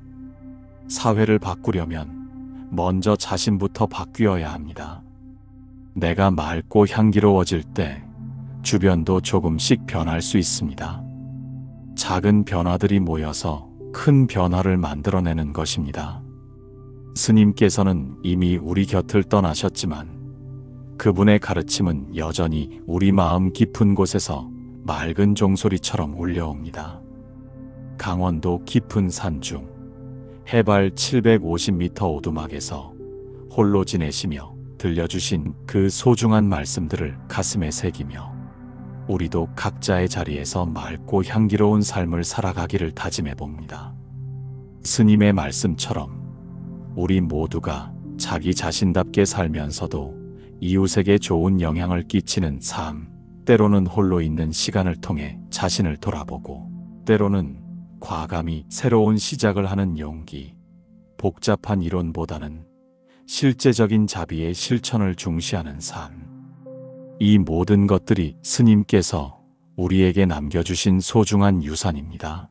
사회를 바꾸려면 먼저 자신부터 바뀌어야 합니다. 내가 맑고 향기로워질 때 주변도 조금씩 변할 수 있습니다. 작은 변화들이 모여서 큰 변화를 만들어내는 것입니다. 스님께서는 이미 우리 곁을 떠나셨지만 그분의 가르침은 여전히 우리 마음 깊은 곳에서 맑은 종소리처럼 울려옵니다. 강원도 깊은 산중 해발 750m 오두막에서 홀로 지내시며 들려주신 그 소중한 말씀들을 가슴에 새기며 우리도 각자의 자리에서 맑고 향기로운 삶을 살아가기를 다짐해 봅니다. 스님의 말씀처럼 우리 모두가 자기 자신답게 살면서도 이웃에게 좋은 영향을 끼치는 삶, 때로는 홀로 있는 시간을 통해 자신을 돌아보고 때로는 과감히 새로운 시작을 하는 용기, 복잡한 이론보다는 실제적인 자비의 실천을 중시하는 삶. 이 모든 것들이 스님께서 우리에게 남겨주신 소중한 유산입니다.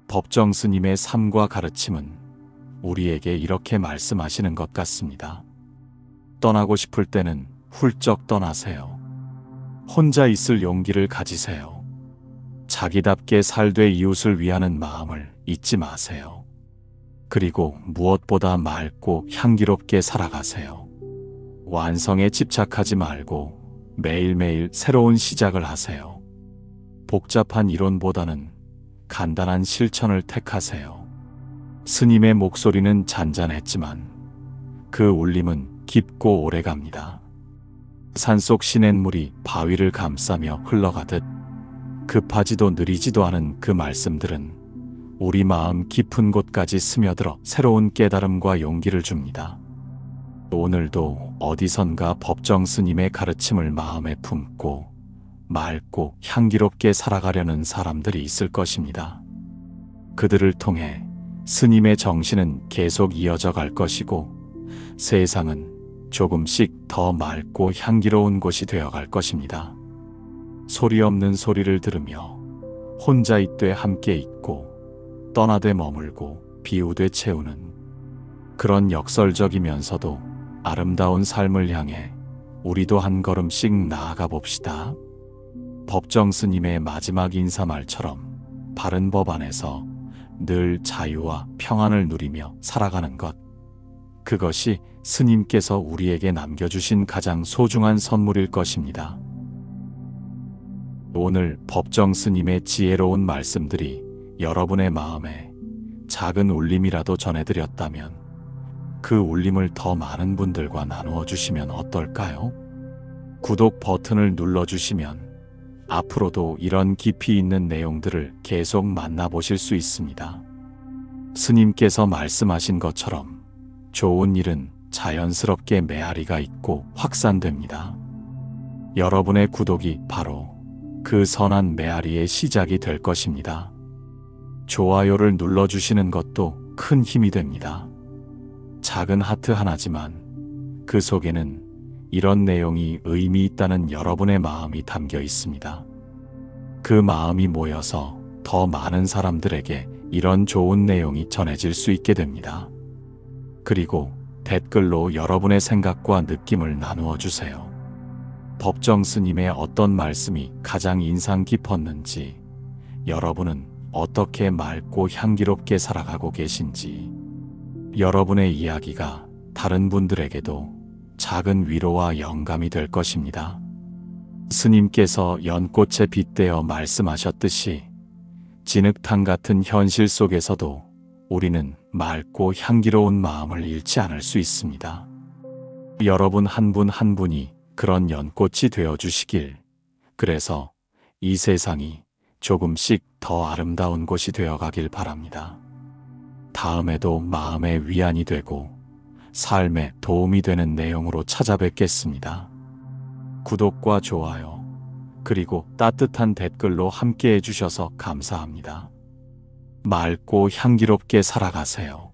법정 스님의 삶과 가르침은 우리에게 이렇게 말씀하시는 것 같습니다. 떠나고 싶을 때는 훌쩍 떠나세요. 혼자 있을 용기를 가지세요. 자기답게 살되 이웃을 위하는 마음을 잊지 마세요. 그리고 무엇보다 맑고 향기롭게 살아가세요. 완성에 집착하지 말고 매일매일 새로운 시작을 하세요. 복잡한 이론보다는 간단한 실천을 택하세요. 스님의 목소리는 잔잔했지만 그 울림은 깊고 오래갑니다. 산속 시냇물이 바위를 감싸며 흘러가듯 급하지도 느리지도 않은 그 말씀들은 우리 마음 깊은 곳까지 스며들어 새로운 깨달음과 용기를 줍니다. 오늘도 어디선가 법정 스님의 가르침을 마음에 품고 맑고 향기롭게 살아가려는 사람들이 있을 것입니다. 그들을 통해 스님의 정신은 계속 이어져 갈 것이고 세상은 조금씩 더 맑고 향기로운 곳이 되어갈 것입니다. 소리 없는 소리를 들으며 혼자 있되 함께 있고 떠나되 머물고 비우되 채우는 그런 역설적이면서도 아름다운 삶을 향해 우리도 한 걸음씩 나아가 봅시다. 법정 스님의 마지막 인사말처럼 바른 법 안에서 늘 자유와 평안을 누리며 살아가는 것. 그것이 스님께서 우리에게 남겨주신 가장 소중한 선물일 것입니다. 오늘 법정 스님의 지혜로운 말씀들이 여러분의 마음에 작은 울림이라도 전해드렸다면 그 울림을 더 많은 분들과 나누어 주시면 어떨까요? 구독 버튼을 눌러주시면 앞으로도 이런 깊이 있는 내용들을 계속 만나보실 수 있습니다. 스님께서 말씀하신 것처럼 좋은 일은 자연스럽게 메아리가 있고 확산됩니다. 여러분의 구독이 바로 그 선한 메아리의 시작이 될 것입니다. 좋아요를 눌러주시는 것도 큰 힘이 됩니다. 작은 하트 하나지만 그 속에는 이런 내용이 의미 있다는 여러분의 마음이 담겨 있습니다. 그 마음이 모여서 더 많은 사람들에게 이런 좋은 내용이 전해질 수 있게 됩니다. 그리고 댓글로 여러분의 생각과 느낌을 나누어 주세요. 법정 스님의 어떤 말씀이 가장 인상 깊었는지, 여러분은 어떻게 맑고 향기롭게 살아가고 계신지, 여러분의 이야기가 다른 분들에게도 작은 위로와 영감이 될 것입니다. 스님께서 연꽃에 빗대어 말씀하셨듯이 진흙탕 같은 현실 속에서도 우리는 맑고 향기로운 마음을 잃지 않을 수 있습니다. 여러분 한 분 한 분이 그런 연꽃이 되어 주시길, 그래서 이 세상이 조금씩 더 아름다운 곳이 되어 가길 바랍니다. 다음에도 마음의 위안이 되고 삶에 도움이 되는 내용으로 찾아뵙겠습니다. 구독과 좋아요, 그리고 따뜻한 댓글로 함께 해주셔서 감사합니다. 맑고 향기롭게 살아가세요.